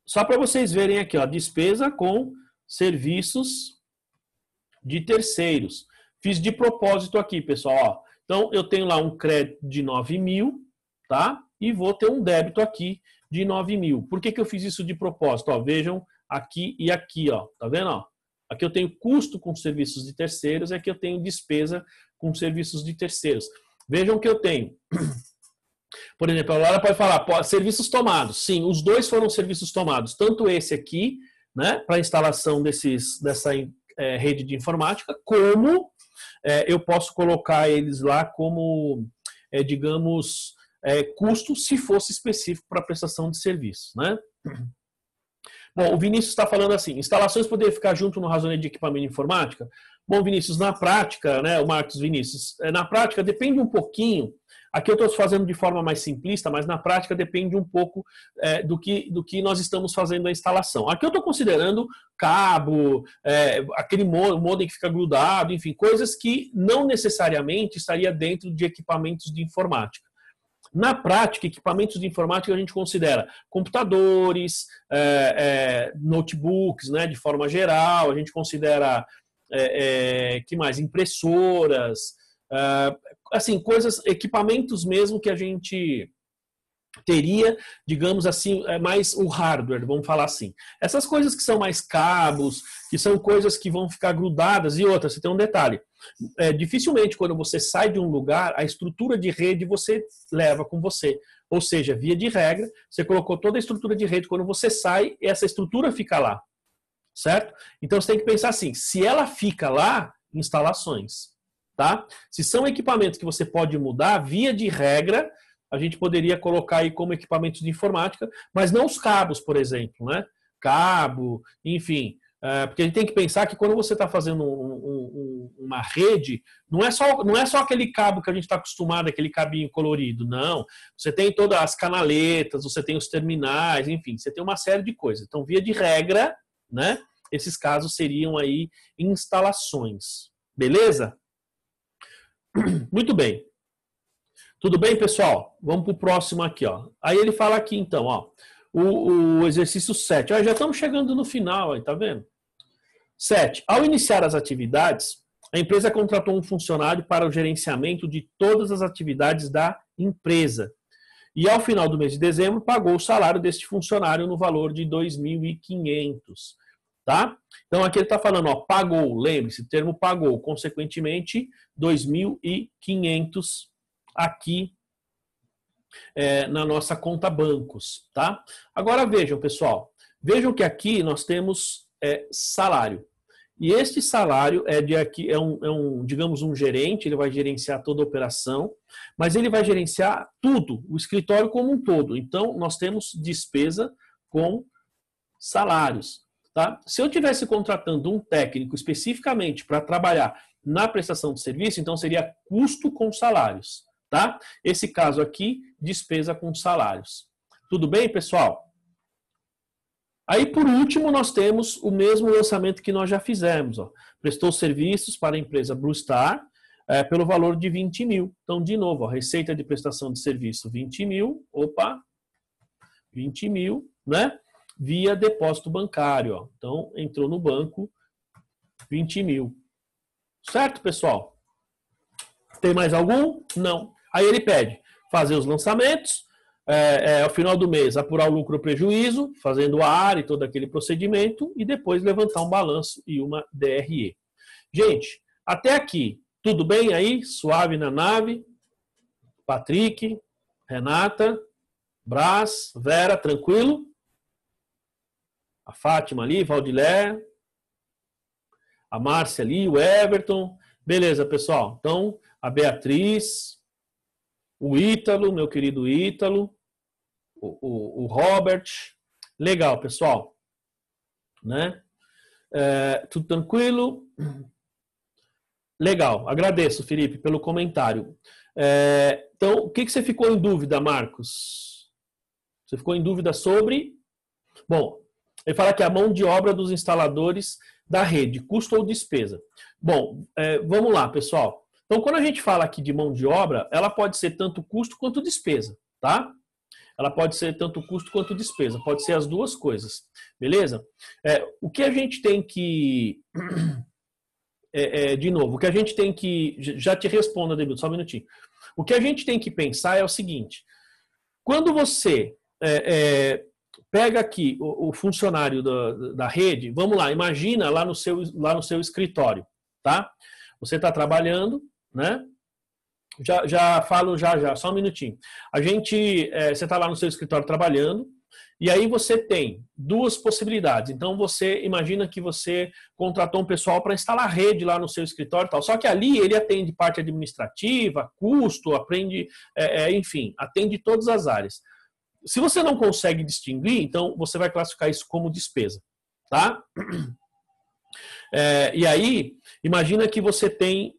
só para vocês verem aqui, ó, despesa com serviços de terceiros. Fiz de propósito aqui, pessoal. Ó. Então, eu tenho lá um crédito de 9.000, tá? E vou ter um débito aqui de 9.000. Por que eu fiz isso de propósito? Ó, vejam aqui e aqui, ó. Tá vendo? Ó? Aqui eu tenho custo com serviços de terceiros e aqui eu tenho despesa com serviços de terceiros. Vejam que eu tenho. Por exemplo, a Laura pode falar, serviços tomados. Sim, os dois foram serviços tomados. Tanto esse aqui, né, para a instalação dessa rede de informática, como eu posso colocar eles lá como, digamos, custo se fosse específico para prestação de serviço, né? Bom, o Vinícius está falando assim, instalações poderiam ficar junto no razoamento de equipamento de informática? Bom, Vinícius, na prática, né, o Marcos Vinícius, na prática depende um pouquinho, aqui eu estou fazendo de forma mais simplista, mas na prática depende um pouco do que nós estamos fazendo a instalação. Aqui eu estou considerando cabo, aquele modem que fica grudado, enfim, coisas que não necessariamente estaria dentro de equipamentos de informática. Na prática, equipamentos de informática a gente considera computadores, notebooks, né, de forma geral, a gente considera que mais? Impressoras, assim, coisas, equipamentos mesmo que a gente teria, digamos assim, mais o hardware, vamos falar assim. Essas coisas que são mais cabos, que são coisas que vão ficar grudadas, e outra, você tem um detalhe, dificilmente quando você sai de um lugar, a estrutura de rede você leva com você. Ou seja, via de regra, você colocou toda a estrutura de rede, quando você sai, essa estrutura fica lá, certo? Então você tem que pensar assim, se ela fica lá, instalações, tá? Se são equipamentos que você pode mudar, via de regra, a gente poderia colocar aí como equipamentos de informática, mas não os cabos, por exemplo, né? Cabo, enfim. Porque a gente tem que pensar que quando você está fazendo uma rede, não é só aquele cabo que a gente está acostumado, aquele cabinho colorido, não. Você tem todas as canaletas, você tem os terminais, enfim, você tem uma série de coisas. Então, via de regra, né? Esses casos seriam aí instalações. Beleza? Muito bem. Tudo bem, pessoal? Vamos para o próximo aqui, ó. Aí ele fala aqui, então, ó, o exercício 7. Ó, já estamos chegando no final, aí, tá vendo? 7. Ao iniciar as atividades, a empresa contratou um funcionário para o gerenciamento de todas as atividades da empresa. E ao final do mês de dezembro, pagou o salário deste funcionário no valor de 2.500. Tá? Então aqui ele está falando, ó, pagou, lembre-se, termo pagou, consequentemente, 2.500 aqui na nossa conta bancos, tá? Agora vejam, pessoal, vejam que aqui nós temos salário. E este salário digamos, um gerente, ele vai gerenciar toda a operação, mas ele vai gerenciar tudo, o escritório como um todo. Então, nós temos despesa com salários. Tá? Se eu estivesse contratando um técnico especificamente para trabalhar na prestação de serviço, então seria custo com salários. Tá? Esse caso aqui, despesa com salários. Tudo bem, pessoal? Aí, por último, nós temos o mesmo lançamento que nós já fizemos. Ó. Prestou serviços para a empresa Blue Star pelo valor de 20 mil. Então, de novo, ó, receita de prestação de serviço 20 mil. Opa, 20 mil, né? Via depósito bancário. Ó. Então, entrou no banco 20 mil. Certo, pessoal? Tem mais algum? Não. Aí ele pede fazer os lançamentos, ao final do mês apurar o lucro ou prejuízo, fazendo o AR e todo aquele procedimento, e depois levantar um balanço e uma DRE. Gente, até aqui, tudo bem aí? Suave na nave? Patrick, Renata, Brás, Vera, tranquilo? A Fátima ali, Valdilé, a Márcia ali, o Everton. Beleza, pessoal. Então, a Beatriz, o Ítalo, meu querido Ítalo, o Robert. Legal, pessoal. Né? Tudo tranquilo? Legal. Agradeço, Felipe, pelo comentário. Então, o que você ficou em dúvida, Marcos? Você ficou em dúvida sobre... Bom, ele fala que a mão de obra dos instaladores da rede, custo ou despesa. Bom, vamos lá, pessoal. Então, quando a gente fala aqui de mão de obra, ela pode ser tanto custo quanto despesa, tá? Ela pode ser tanto custo quanto despesa, pode ser as duas coisas, beleza? O que a gente tem que... de novo, o que a gente tem que... Já te respondo, Ademir, só um minutinho. O que a gente tem que pensar é o seguinte, quando você pega aqui o funcionário da rede, vamos lá, imagina lá no seu escritório, tá? Você está trabalhando, né? Já falo já, só um minutinho. Você está lá no seu escritório trabalhando, e aí você tem duas possibilidades. Então você imagina que você contratou um pessoal para instalar rede lá no seu escritório e tal. Só que ali ele atende parte administrativa, custo, enfim, atende todas as áreas. Se você não consegue distinguir, então você vai classificar isso como despesa, tá? E aí, imagina que você tem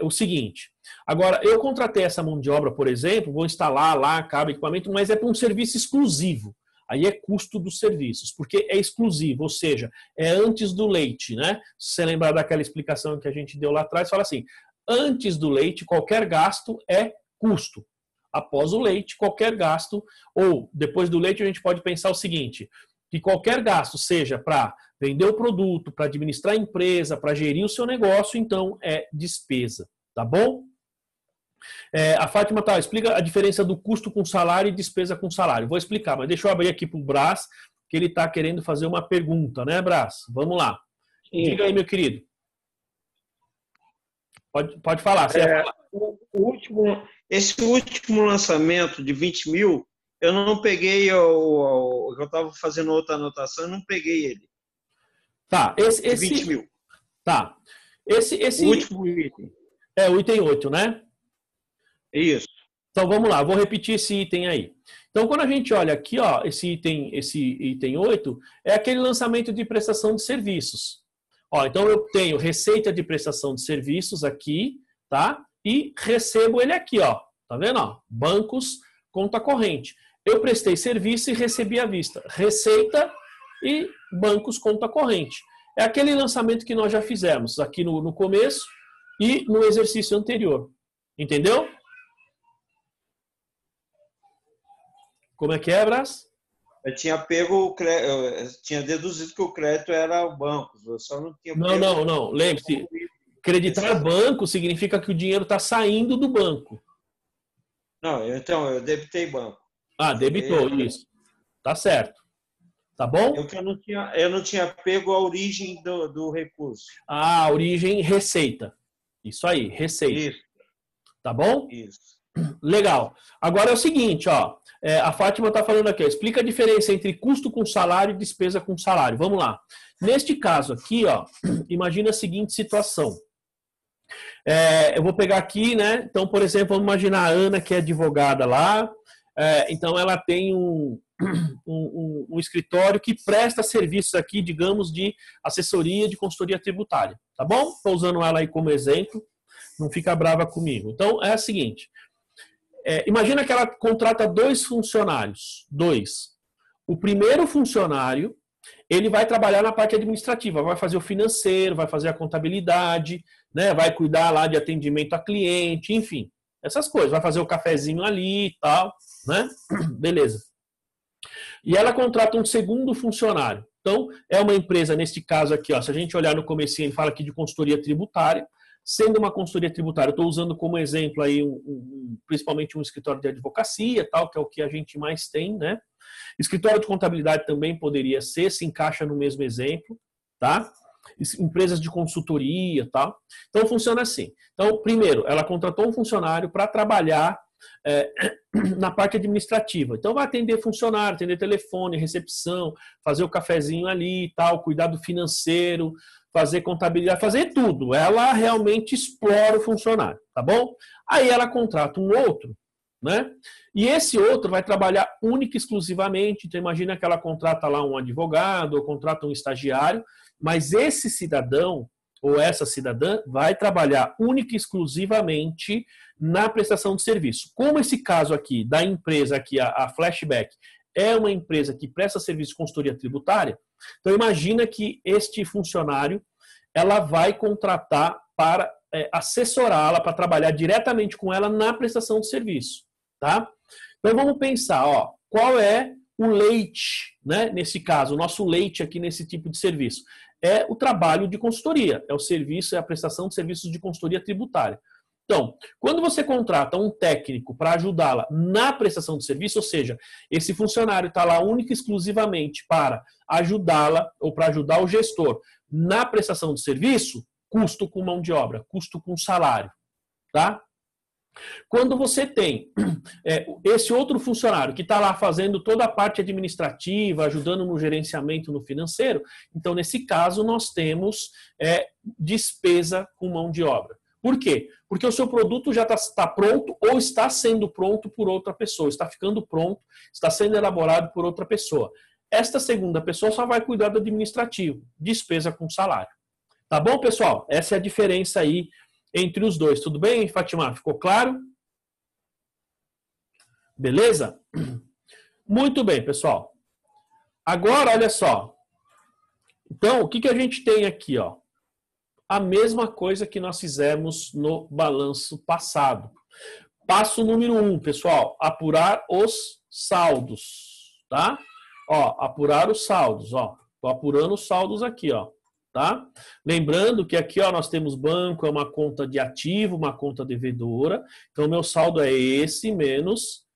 o seguinte. Agora, eu contratei essa mão de obra, por exemplo, vou instalar lá, cabo, equipamento, mas é para um serviço exclusivo. Aí é custo dos serviços, porque é exclusivo, ou seja, é antes do leite, né? Se você lembrar daquela explicação que a gente deu lá atrás, fala assim, antes do leite, qualquer gasto é custo. Após o leite, qualquer gasto, ou depois do leite, a gente pode pensar o seguinte, que qualquer gasto, seja para vender o produto, para administrar a empresa, para gerir o seu negócio, então é despesa, tá bom? A Fátima explica a diferença do custo com salário e despesa com salário. Vou explicar, mas deixa eu abrir aqui para o Brás, que ele está querendo fazer uma pergunta, né, Brás? Vamos lá. Sim. Diga aí, meu querido. Pode falar. Esse último lançamento de 20 mil, eu não peguei eu estava fazendo outra anotação, eu não peguei ele. Tá, esse 20 mil. Tá. Esse o último item. O item 8, né? Isso. Então vamos lá, vou repetir esse item aí. Então quando a gente olha aqui, ó, esse item 8 é aquele lançamento de prestação de serviços. Ó, então eu tenho receita de prestação de serviços aqui, tá? E recebo ele aqui, ó. Tá vendo, ó? Bancos, conta corrente. Eu prestei serviço e recebi à vista. Receita e bancos, conta corrente. É aquele lançamento que nós já fizemos aqui no começo e no exercício anterior. Entendeu? Como é que é, Brás? Eu tinha deduzido que o crédito era o banco. Eu só não tinha. Não. Lembre-se, creditar banco significa que o dinheiro está saindo do banco. Não, então eu debitei banco. Ah, debitou, isso. Tá certo. Tá bom? Eu não tinha pego a origem do recurso. Ah, origem, receita. Isso aí, receita. Isso. Tá bom? Isso. Legal. Agora é o seguinte, ó. A Fátima está falando aqui, ó, explica a diferença entre custo com salário e despesa com salário. Vamos lá. Neste caso aqui, ó, imagina a seguinte situação. Eu vou pegar aqui, né? Então, por exemplo, vamos imaginar a Ana, que é advogada lá. Então, ela tem um escritório que presta serviços aqui, digamos, de assessoria de consultoria tributária. Tá bom? Estou usando ela aí como exemplo. Não fica brava comigo. Então, é a seguinte. Imagina que ela contrata 2 funcionários. 2. O primeiro funcionário, ele vai trabalhar na parte administrativa, vai fazer o financeiro, vai fazer a contabilidade, né, vai cuidar lá de atendimento a cliente, enfim, essas coisas. Vai fazer o cafezinho ali e tal, né? Beleza. E ela contrata um segundo funcionário. Então, é uma empresa, neste caso aqui, ó, se a gente olhar no comecinho, ele fala aqui de consultoria tributária. Sendo uma consultoria tributária, eu estou usando como exemplo aí principalmente um escritório de advocacia, tal, que é o que a gente mais tem, né? Escritório de contabilidade também poderia ser, se encaixa no mesmo exemplo, tá? Empresas de consultoria, tal. Então funciona assim. Então, primeiro, ela contratou um funcionário para trabalhar na parte administrativa. Então vai atender funcionário, atender telefone, recepção, fazer o cafezinho ali, tal, cuidar do financeiro, fazer contabilidade, fazer tudo. Ela realmente explora o funcionário, tá bom? Aí ela contrata um outro, né? E esse outro vai trabalhar única e exclusivamente. Então imagina que ela contrata lá um advogado ou contrata um estagiário, mas esse cidadão ou essa cidadã vai trabalhar única e exclusivamente na prestação de serviço. Como esse caso aqui da empresa aqui, a Flashback, é uma empresa que presta serviço de consultoria tributária, então imagina que este funcionário ela vai contratar para assessorá-la, para trabalhar diretamente com ela na prestação de serviço, tá? Então vamos pensar, ó, qual é o leite, né? Nesse caso, o nosso leite aqui nesse tipo de serviço é o trabalho de consultoria, é o serviço, é a prestação de serviços de consultoria tributária. Então, quando você contrata um técnico para ajudá-la na prestação de serviço, ou seja, esse funcionário está lá única e exclusivamente para ajudá-la ou para ajudar o gestor na prestação de serviço, custo com mão de obra, custo com salário, tá? Quando você tem esse outro funcionário que está lá fazendo toda a parte administrativa, ajudando no gerenciamento no financeiro, então nesse caso nós temos despesa com mão de obra. Por quê? Porque o seu produto já está pronto ou está sendo pronto por outra pessoa, está ficando pronto, está sendo elaborado por outra pessoa. Esta segunda pessoa só vai cuidar do administrativo, despesa com salário. Tá bom, pessoal? Essa é a diferença aí entre os dois. Tudo bem, Fátima? Ficou claro? Beleza? Muito bem, pessoal. Agora, olha só. Então, o que a gente tem aqui, ó? A mesma coisa que nós fizemos no balanço passado. Passo número 1, pessoal, apurar os saldos, tá? Ó, apurar os saldos, ó. Tô apurando os saldos aqui, ó. tá? Lembrando que aqui, ó, nós temos banco, é uma conta de ativo, uma conta devedora. Então, meu saldo é esse menos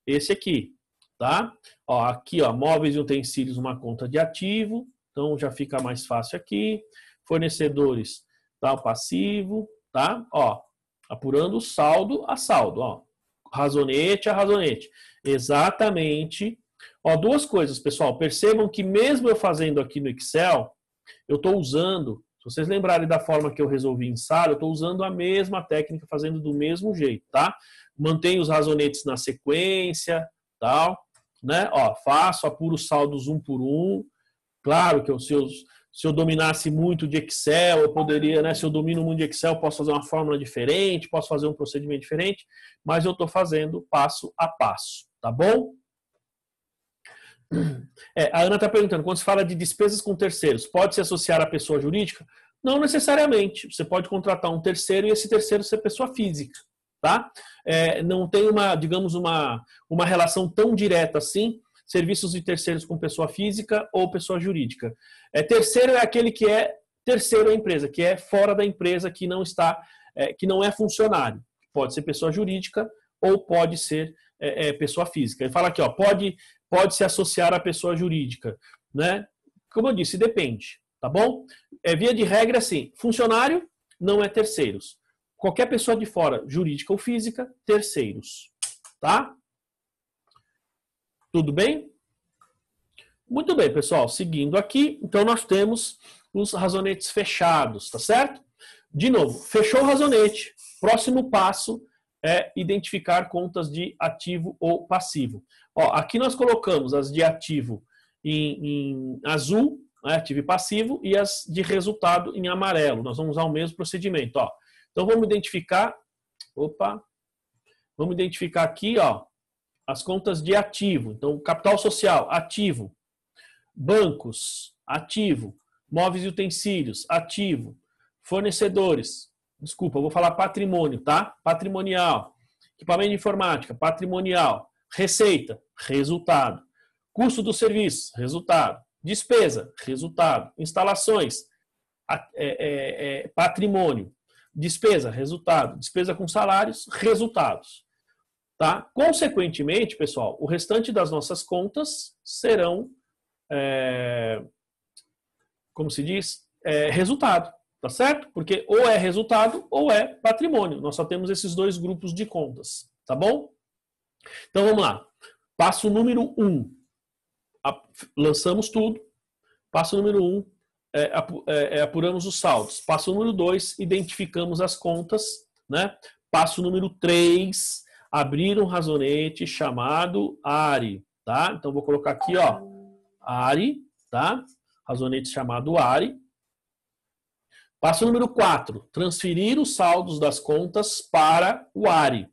esse aqui, tá? Ó, aqui, ó, móveis e utensílios, uma conta de ativo. Então, já fica mais fácil aqui. Fornecedores, tá? O passivo, tá? Ó, apurando saldo a saldo, ó. Razonete a razonete. Exatamente. Ó, duas coisas, pessoal. Percebam que mesmo eu fazendo aqui no Excel, eu estou usando, se vocês lembrarem da forma que eu resolvi em Sara, eu estou usando a mesma técnica, fazendo do mesmo jeito, tá? Mantenho os razonetes na sequência, tal, né? Ó, faço, apuro os saldos um por um. Claro que se eu dominasse muito de Excel, eu poderia, né? Se eu domino muito de Excel, eu posso fazer uma fórmula diferente, posso fazer um procedimento diferente, mas eu estou fazendo passo a passo, tá bom? A Ana está perguntando, quando se fala de despesas com terceiros, pode se associar à pessoa jurídica? Não necessariamente. Você pode contratar um terceiro e esse terceiro ser pessoa física, tá? Não tem digamos, uma relação tão direta assim, serviços de terceiros com pessoa física ou pessoa jurídica. Terceiro é aquele que é terceiro da empresa, que é fora da empresa, que não está, que não é funcionário. Pode ser pessoa jurídica ou pode ser pessoa física. Ele fala aqui, ó, pode se associar à pessoa jurídica, né? Como eu disse, depende, tá bom? Via de regra, assim, funcionário não é terceiros. Qualquer pessoa de fora, jurídica ou física, terceiros, tá? Tudo bem? Muito bem, pessoal. Seguindo aqui, então nós temos os razonetes fechados, tá certo? De novo, fechou o razonete. Próximo passo é identificar contas de ativo ou passivo. Ó, aqui nós colocamos as de ativo em azul, né, ativo e passivo, e as de resultado em amarelo. Nós vamos usar o mesmo procedimento. Ó. Então vamos identificar, vamos identificar aqui, ó, as contas de ativo. Então, capital social, ativo. Bancos, ativo. Móveis e utensílios, ativo. Fornecedores, desculpa, eu vou falar patrimônio, tá? Patrimonial. Equipamento de informática, patrimonial. Receita, resultado. Custo do serviço, resultado. Despesa, resultado. Instalações, patrimônio. Despesa, resultado. Despesa com salários, resultados. Tá? Consequentemente, pessoal, o restante das nossas contas serão, como se diz, resultado. Tá certo? Porque ou é resultado ou é patrimônio. Nós só temos esses dois grupos de contas. Tá bom? Então vamos lá. Passo número 1. Lançamos tudo. Passo número 1. Apuramos os saldos. Passo número 2. Identificamos as contas. Né? Passo número 3. Abrir um razonete chamado ARI. Tá? Então vou colocar aqui, ó. ARI. Tá? Razonete chamado ARI. Passo número 4, transferir os saldos das contas para o ARI.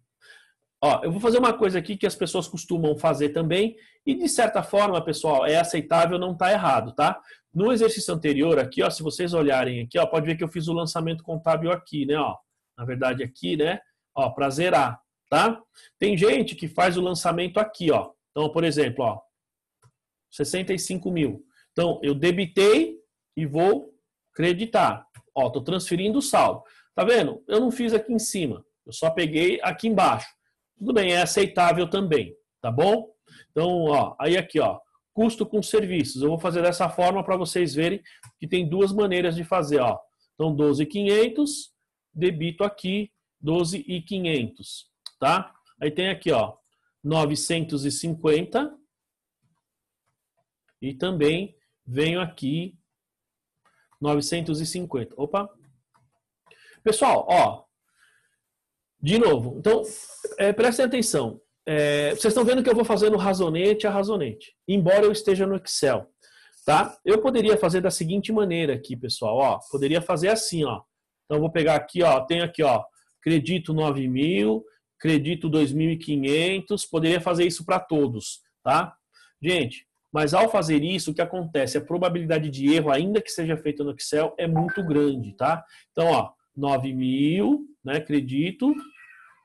Ó, eu vou fazer uma coisa aqui que as pessoas costumam fazer também e, de certa forma, pessoal, é aceitável, não está errado, tá? No exercício anterior aqui, ó, se vocês olharem aqui, ó, pode ver que eu fiz o lançamento contábil aqui, né? Ó, na verdade aqui, né? Ó, para zerar, tá? Tem gente que faz o lançamento aqui, ó. Então, por exemplo, ó, 65 mil. Então, eu debitei e vou creditar. Ó, tô transferindo o saldo. Tá vendo? Eu não fiz aqui em cima. Eu só peguei aqui embaixo. Tudo bem, é aceitável também. Tá bom? Então, ó, aí aqui, ó. Custo com serviços. Eu vou fazer dessa forma para vocês verem que tem duas maneiras de fazer, ó. Então, 12.500, debito aqui 12.500, tá? Aí tem aqui, ó, 950 e também venho aqui 950. Opa. Pessoal, ó. De novo. Então, prestem atenção. Vocês estão vendo que eu vou fazendo razonete a razonete. Embora eu esteja no Excel. Tá? Eu poderia fazer da seguinte maneira aqui, pessoal. Ó, poderia fazer assim, ó. Então, eu vou pegar aqui, ó. Tenho aqui, ó. Credito 9.000. Credito 2.500. Poderia fazer isso para todos. Tá? Gente. Mas ao fazer isso, o que acontece? A probabilidade de erro, ainda que seja feito no Excel, é muito grande, tá? Então, ó, 9.000, né? Credito,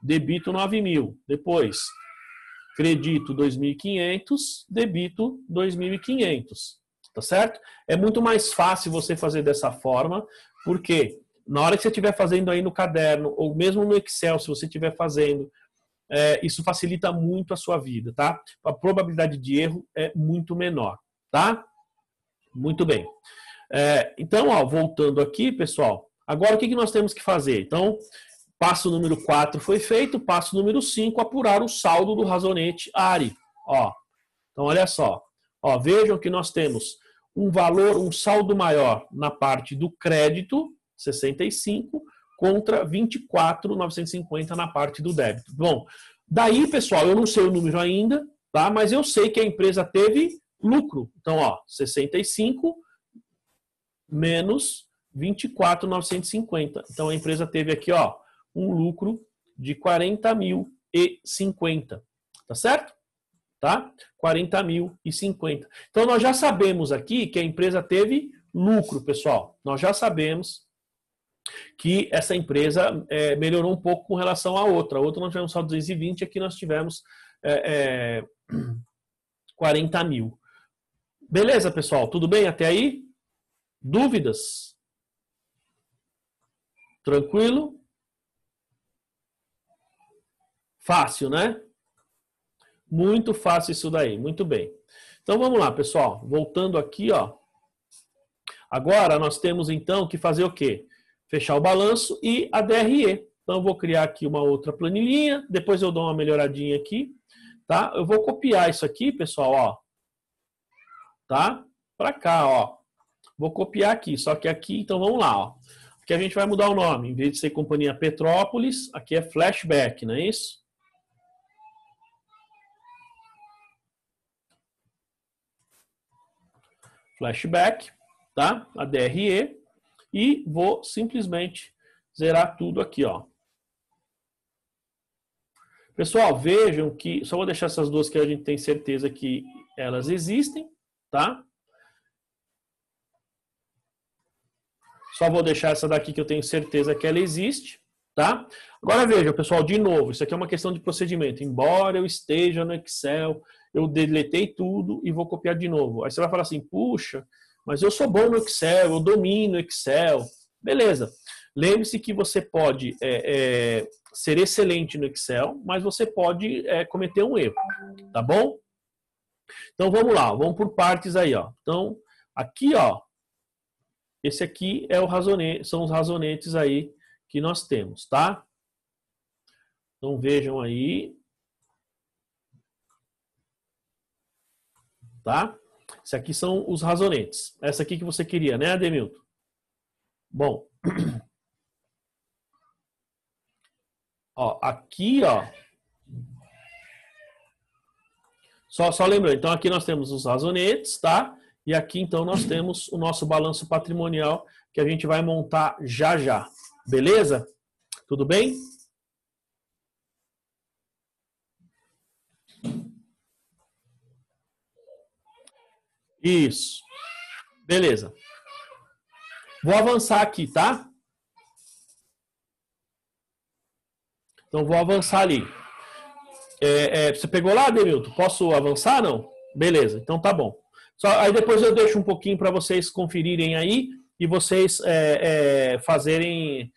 debito 9.000. Depois, credito 2.500, debito 2.500, tá certo? É muito mais fácil você fazer dessa forma, porque na hora que você estiver fazendo aí no caderno, ou mesmo no Excel, se você estiver fazendo, isso facilita muito a sua vida, tá? A probabilidade de erro é muito menor, tá? Muito bem. Então, ó, voltando aqui, pessoal, agora o que nós temos que fazer? Então, passo número 4 foi feito, passo número 5, apurar o saldo do razonete ARI. Ó, então, olha só. Ó, vejam que nós temos um valor, um saldo maior na parte do crédito, 65, contra 24.950 na parte do débito. Bom, daí, pessoal, eu não sei o número ainda, tá? Mas eu sei que a empresa teve lucro. Então, ó, 65 menos 24.950. Então, a empresa teve aqui, ó, um lucro de 40.050. Tá certo? Tá? 40.050. Então, nós já sabemos aqui que a empresa teve lucro, pessoal. Nós já sabemos que essa empresa melhorou um pouco com relação à outra. A outra nós tivemos só 220, aqui nós tivemos 40 mil. Beleza, pessoal? Tudo bem até aí? Dúvidas? Tranquilo? Fácil, né? Muito fácil isso daí. Muito bem. Então vamos lá, pessoal. Voltando aqui, ó. Agora nós temos então que fazer o quê? Fechar o balanço e a DRE. Então eu vou criar aqui uma outra planilhinha, depois eu dou uma melhoradinha aqui, tá? Eu vou copiar isso aqui, pessoal, ó. Tá? Para cá, ó. Vou copiar aqui, só que aqui, então vamos lá, ó. Aqui a gente vai mudar o nome, em vez de ser Companhia Petrópolis, aqui é Flashback, não é isso? Flashback, tá? A DRE. E vou simplesmente zerar tudo aqui, ó. Pessoal, vejam que... Só vou deixar essas duas que a gente tem certeza que elas existem, tá? Só vou deixar essa daqui que eu tenho certeza que ela existe, tá? Agora veja, pessoal, de novo, isso aqui é uma questão de procedimento. Embora eu esteja no Excel, eu deletei tudo e vou copiar de novo. Aí você vai falar assim, puxa, mas eu sou bom no Excel, eu domino Excel. Beleza. Lembre-se que você pode ser excelente no Excel, mas você pode cometer um erro, tá bom? Então vamos lá, vamos por partes aí, ó. Então, aqui, ó, esse aqui é o razonete, são os razonetes aí que nós temos, tá? Então vejam aí. Tá? Esse aqui são os razonetes. Essa aqui que você queria, né, Ademilton? Bom. Ó, aqui, ó. Só lembrando, então aqui nós temos os razonetes, tá? E aqui, então, nós temos o nosso balanço patrimonial que a gente vai montar já já. Beleza? Tudo bem? Isso. Beleza. Vou avançar aqui, tá? Então, vou avançar ali. Você pegou lá, Ademilton? Posso avançar, não? Beleza, então tá bom. Aí depois eu deixo um pouquinho para vocês conferirem aí e vocês fazerem,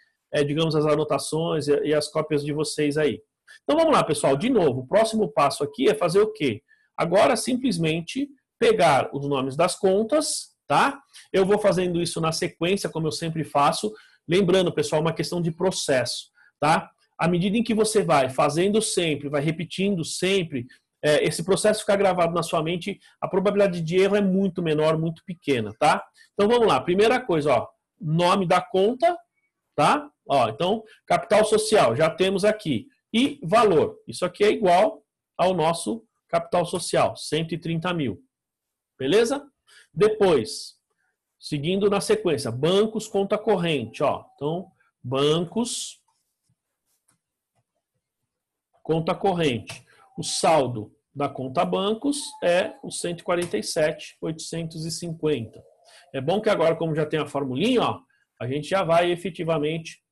digamos, as anotações e as cópias de vocês aí. Então vamos lá, pessoal. De novo, o próximo passo aqui é fazer o quê? Agora, simplesmente pegar os nomes das contas, tá? Eu vou fazendo isso na sequência, como eu sempre faço. Lembrando, pessoal, uma questão de processo, tá? À medida em que você vai fazendo sempre, vai repetindo sempre, esse processo ficar gravado na sua mente, a probabilidade de erro é muito menor, muito pequena, tá? Então vamos lá. Primeira coisa, ó, nome da conta, tá? Ó, então, capital social, já temos aqui. E valor, isso aqui é igual ao nosso capital social, 130 mil. Beleza? Depois, seguindo na sequência, bancos, conta corrente, ó. Então, bancos, conta corrente. O saldo da conta bancos é o 147.850. É bom que agora, como já tem a formulinha, ó, a gente já vai efetivamente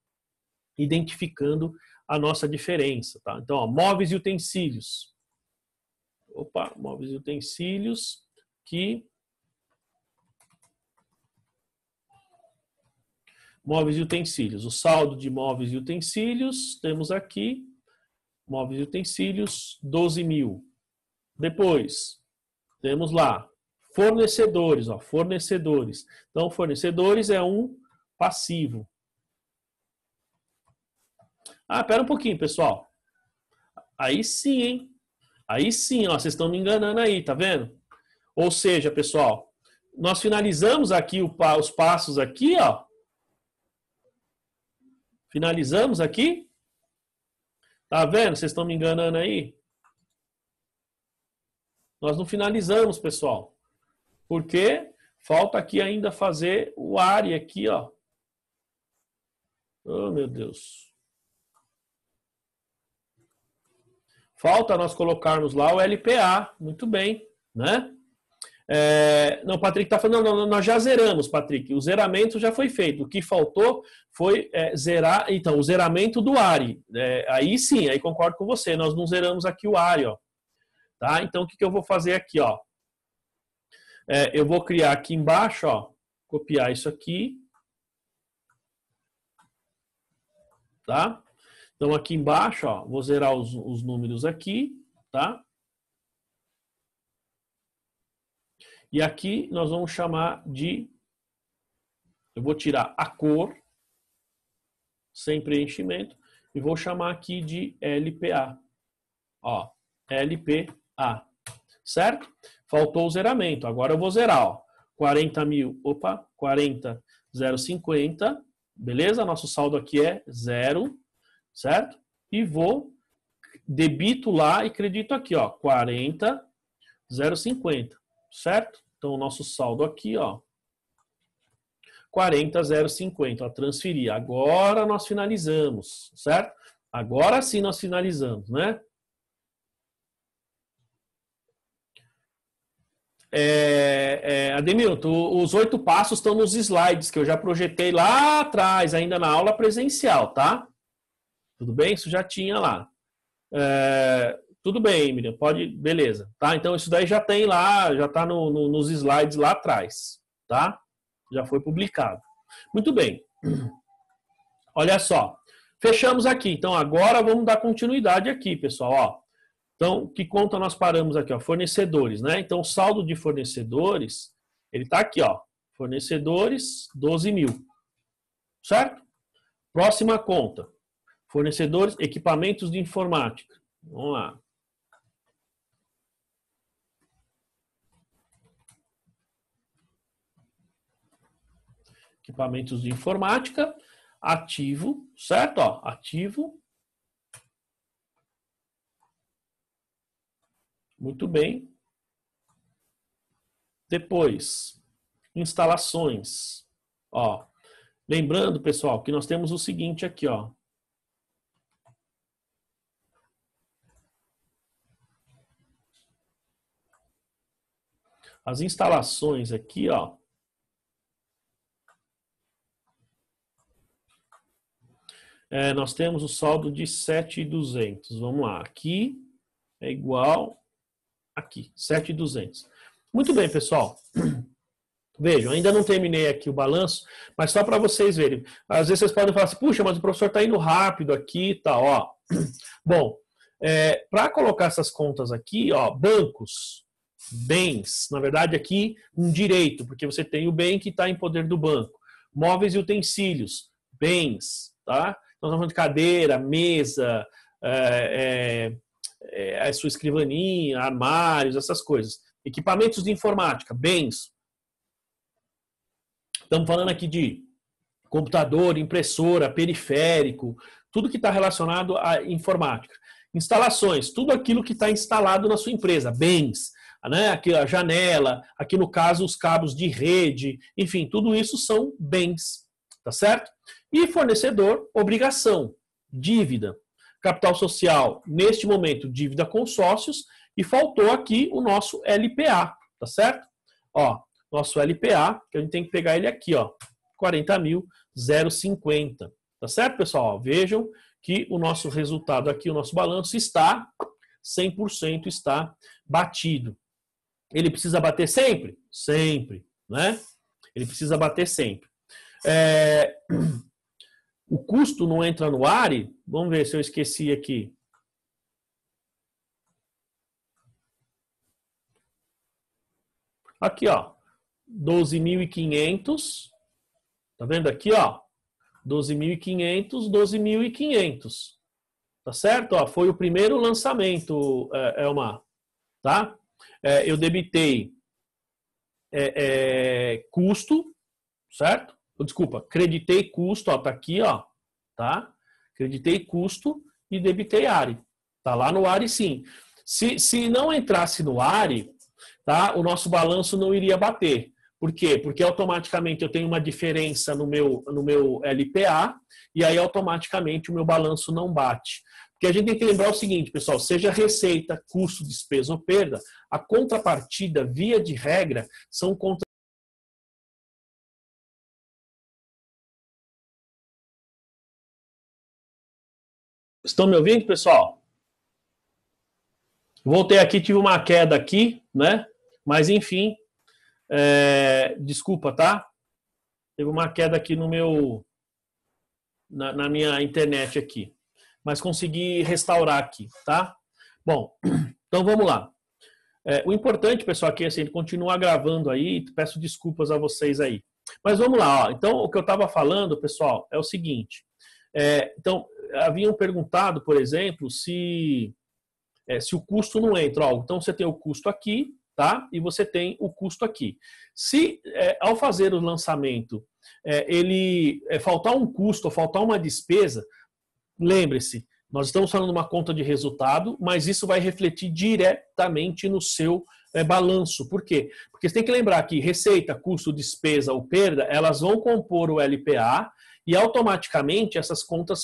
identificando a nossa diferença, tá? Então, ó, móveis e utensílios. Opa, móveis e utensílios, que Móveis e utensílios. O saldo de móveis e utensílios, temos aqui, móveis e utensílios, 12 mil. Depois, temos lá, fornecedores, ó, fornecedores. Então, fornecedores é um passivo. Ah, pera um pouquinho, pessoal. Aí sim, hein? Aí sim, ó, vocês estão me enganando aí, tá vendo? Ou seja, pessoal, nós finalizamos aqui os passos aqui, ó. Finalizamos aqui. Tá vendo? Vocês estão me enganando aí? Nós não finalizamos, pessoal. Porque falta aqui ainda fazer o área aqui, ó. Oh, meu Deus. Falta nós colocarmos lá o LPA. Muito bem, né? Não, o Patrick está falando, não, nós já zeramos, Patrick. O zeramento já foi feito. O que faltou foi zerar, então, o zeramento do ARI. Aí sim, aí concordo com você. Nós não zeramos aqui o ARI, ó. Tá? Então, o que eu vou fazer aqui, ó? Eu vou criar aqui embaixo, ó. Copiar isso aqui. Tá? Então, aqui embaixo, ó, vou zerar os números aqui, tá? E aqui nós vamos chamar de... Eu vou tirar a cor, sem preenchimento, e vou chamar aqui de LPA. Ó, LPA. Certo? Faltou o zeramento. Agora eu vou zerar, ó. 40 mil, opa, 40,050. Beleza? Nosso saldo aqui é 0, certo? E vou, debito lá e credito aqui, ó, 40,050. Certo? Então, o nosso saldo aqui, ó, 40,050, ó, transferir. Agora nós finalizamos, certo? Agora sim nós finalizamos, né? Ademilton, os 8 passos estão nos slides que eu já projetei lá atrás, ainda na aula presencial, tá? Tudo bem? Isso já tinha lá. Tudo bem, Miriam, pode, beleza, tá? Então isso daí já tem lá, já tá nos slides lá atrás, tá? Já foi publicado. Muito bem. Olha só, fechamos aqui. Então agora vamos dar continuidade aqui, pessoal, ó. Então, que conta nós paramos aqui, ó? Fornecedores, né? Então o saldo de fornecedores, ele tá aqui, ó. Fornecedores, 12 mil, certo? Próxima conta. Fornecedores, equipamentos de informática. Vamos lá. Equipamentos de informática, ativo, certo? Ó, ativo. Muito bem. Depois, instalações. Ó, lembrando, pessoal, que nós temos o seguinte aqui, ó. As instalações aqui, ó. Nós temos o saldo de 7.200. Vamos lá. Aqui é igual aqui, 7.200. Muito bem, pessoal. Vejam, ainda não terminei aqui o balanço, mas só para vocês verem. Às vezes vocês podem falar assim, puxa, mas o professor está indo rápido aqui, tá, ó. Bom, para colocar essas contas aqui, ó, bancos, bens, na verdade aqui um direito, porque você tem o bem que está em poder do banco. Móveis e utensílios, bens, tá? Nós estamos falando de cadeira, mesa, a sua escrivaninha, armários, essas coisas. Equipamentos de informática, bens. Estamos falando aqui de computador, impressora, periférico, tudo que está relacionado à informática. Instalações, tudo aquilo que está instalado na sua empresa, bens, né? Aqui a janela, aqui no caso os cabos de rede, enfim, tudo isso são bens, tá certo? E fornecedor, obrigação, dívida, capital social, neste momento, dívida com sócios, e faltou aqui o nosso LPA, tá certo? Ó, nosso LPA, que a gente tem que pegar ele aqui, ó, 40.050, tá certo, pessoal? Ó, vejam que o nosso resultado aqui, o nosso balanço está 100% está batido. Ele precisa bater sempre? Sempre, né? Ele precisa bater sempre. O custo não entra no ARI. Vamos ver se eu esqueci aqui. Aqui, ó. 12.500. Tá vendo aqui, ó? 12.500, 12.500. Tá certo? Ó, foi o primeiro lançamento, Elmar. Tá? Eu debitei custo, certo? Desculpa, creditei custo, ó, tá aqui, ó. Tá? Creditei custo e debitei ARI. Tá lá no ARI, sim. Se não entrasse no ARI, tá? O nosso balanço não iria bater. Por quê? Porque automaticamente eu tenho uma diferença no meu LPA e aí automaticamente o meu balanço não bate. Porque a gente tem que lembrar o seguinte, pessoal, seja receita, custo, despesa ou perda, a contrapartida, via de regra, são contas. Estão me ouvindo, pessoal? Voltei aqui, tive uma queda aqui, né? Mas enfim, desculpa, tá? Teve uma queda aqui na minha internet aqui. Mas consegui restaurar aqui, tá? Bom, então vamos lá. O importante, pessoal, aqui é assim, continuar gravando aí, peço desculpas a vocês aí. Mas vamos lá, ó. Então, o que eu estava falando, pessoal, é o seguinte. Então, haviam perguntado, por exemplo, se o custo não entra. Ó, então, você tem o custo aqui, tá? E você tem o custo aqui. Se, ao fazer o lançamento, ele faltar um custo ou faltar uma despesa, lembre-se, nós estamos falando de uma conta de resultado, mas isso vai refletir diretamente no seu balanço. Por quê? Porque você tem que lembrar que receita, custo, despesa ou perda, elas vão compor o LPA e automaticamente essas contas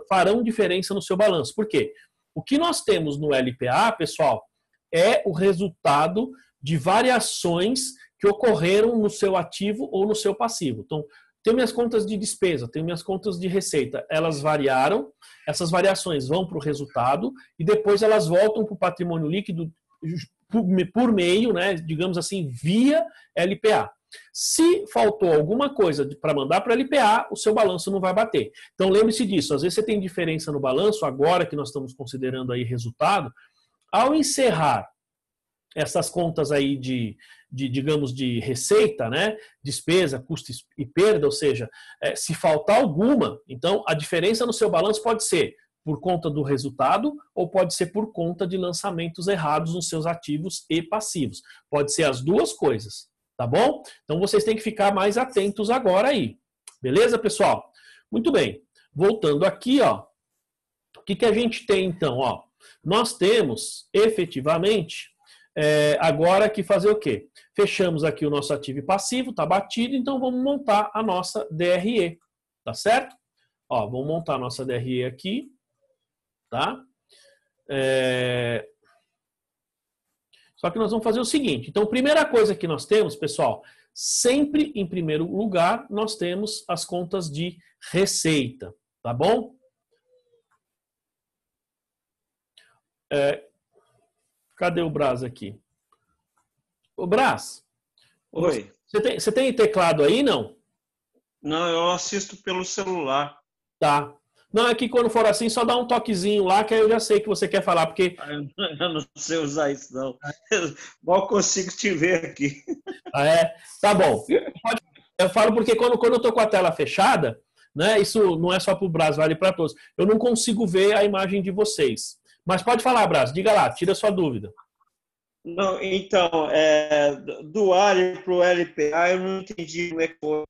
farão diferença no seu balanço. Por quê? O que nós temos no LPA, pessoal, é o resultado de variações que ocorreram no seu ativo ou no seu passivo. Então, tenho minhas contas de despesa, tenho minhas contas de receita. Elas variaram, essas variações vão para o resultado e depois elas voltam para o patrimônio líquido por meio, né, digamos assim, via LPA. Se faltou alguma coisa para mandar para LPA, o seu balanço não vai bater. Então lembre-se disso, às vezes você tem diferença no balanço, agora que nós estamos considerando aí resultado, ao encerrar essas contas aí digamos, de receita, né? Despesa, custo e perda, ou seja, se faltar alguma, então a diferença no seu balanço pode ser por conta do resultado ou pode ser por conta de lançamentos errados nos seus ativos e passivos. Pode ser as duas coisas, tá bom? Então vocês têm que ficar mais atentos agora aí. Beleza, pessoal? Muito bem. Voltando aqui, ó. O que a gente tem então, ó? Nós temos efetivamente agora que fazer o quê? Fechamos aqui o nosso ativo e passivo, está batido, então vamos montar a nossa DRE, tá certo? Ó, vamos montar a nossa DRE aqui, tá? Só que nós vamos fazer o seguinte, então primeira coisa que nós temos, pessoal, sempre em primeiro lugar nós temos as contas de receita, tá bom? Cadê o Brás aqui? O Brás, oi. Você tem teclado aí, não? Não, eu assisto pelo celular. Tá. Não, é que quando for assim, só dá um toquezinho lá, que aí eu já sei que você quer falar, porque... Eu não sei usar isso, não. Mal consigo te ver aqui. Tá bom. Eu falo porque quando eu tô com a tela fechada, né, isso não é só para o Brás, vale para todos. Eu não consigo ver a imagem de vocês. Mas pode falar, Brás, diga lá, tira a sua dúvida. Não, então, do ARI para o LPA, eu não entendi como é que foi.